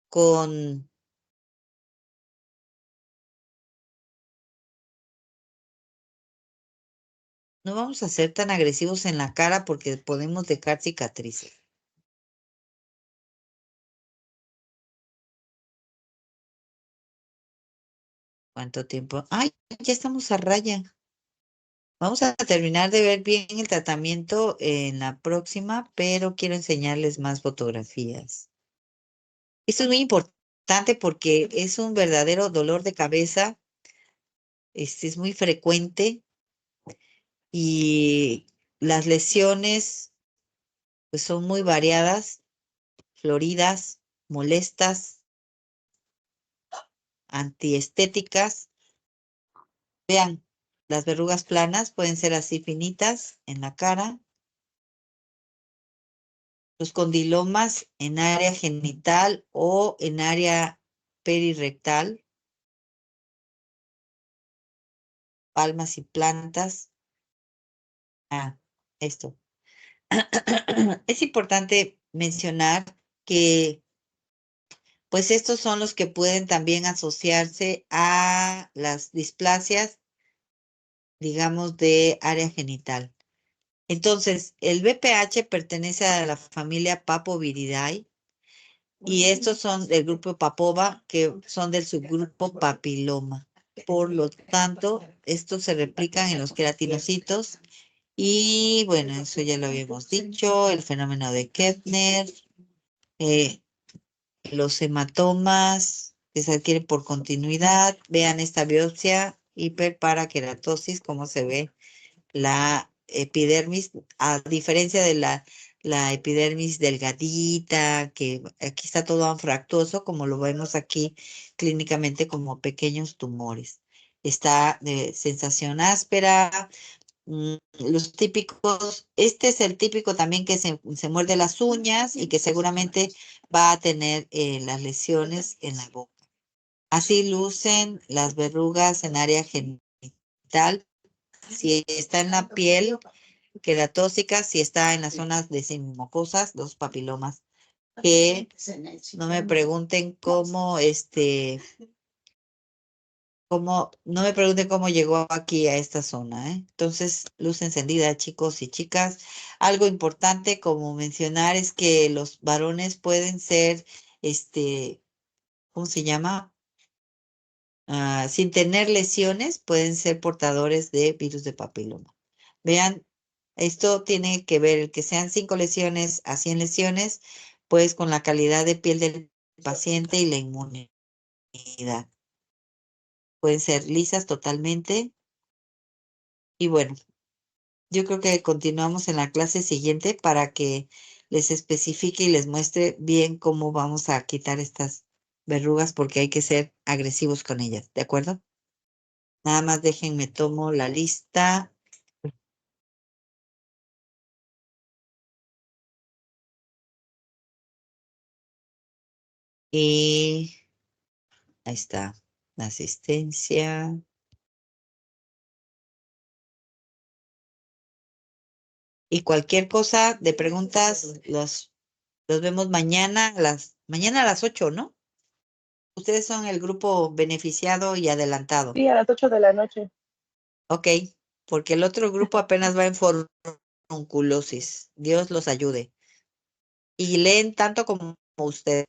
con... No vamos a ser tan agresivos en la cara porque podemos dejar cicatrices. ¿Cuánto tiempo? Ay, ya estamos a raya. Vamos a terminar de ver bien el tratamiento en la próxima, pero quiero enseñarles más fotografías. Esto es muy importante porque es un verdadero dolor de cabeza. Es muy frecuente y las lesiones pues son muy variadas, floridas, molestas, antiestéticas. Vean, las verrugas planas pueden ser así finitas en la cara. Los condilomas en área genital o en área perirectal, palmas y plantas. Ah, esto. Es importante mencionar que pues estos son los que pueden también asociarse a las displasias, digamos, de área genital. Entonces, el VPH pertenece a la familia Papoviridae. Y estos son del grupo Papova, que son del subgrupo Papiloma. Por lo tanto, estos se replican en los queratinocitos. Y bueno, eso ya lo habíamos dicho, el fenómeno de Kepner, los hematomas que se adquieren por continuidad. Vean esta biopsia hiperparaqueratosis, cómo se ve la epidermis, a diferencia de la epidermis delgadita, que aquí está todo anfractuoso, como lo vemos aquí clínicamente como pequeños tumores. Está de sensación áspera. Los típicos, este es el típico también que se muerde las uñas y que seguramente va a tener las lesiones en la boca. Así lucen las verrugas en área genital. Si está en la piel, queratóxica. Si está en las zonas de mucosas, los papilomas. Que no me pregunten no me pregunten cómo llegó aquí a esta zona, ¿eh? Entonces, luz encendida, chicos y chicas. Algo importante como mencionar es que los varones pueden ser, ¿cómo se llama? Sin tener lesiones, pueden ser portadores de virus de papiloma. Vean, esto tiene que ver, el que sean 5 lesiones a 100 lesiones, pues con la calidad de piel del paciente y la inmunidad. Pueden ser lisas totalmente. Y bueno, yo creo que continuamos en la clase siguiente para que les especifique y les muestre bien cómo vamos a quitar estas verrugas porque hay que ser agresivos con ellas, ¿de acuerdo? Nada más déjenme tomo la lista. Y ahí está, la asistencia. Y cualquier cosa de preguntas, los vemos mañana a las 8, ¿no? Ustedes son el grupo beneficiado y adelantado. Sí, a las 8 de la noche. Ok, porque el otro grupo apenas va en forunculosis. Dios los ayude. Y leen tanto como ustedes.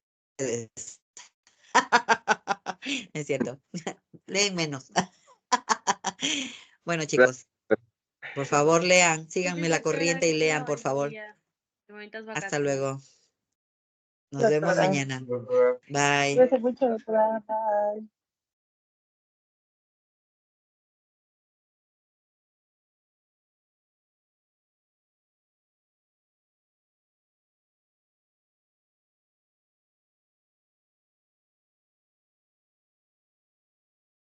Es cierto. Leen menos. Bueno, chicos, por favor lean, síganme la corriente y lean, por favor. Hasta luego. Nos vemos Doctora. mañana. Bye. Cuídate mucho, doctora. Bye.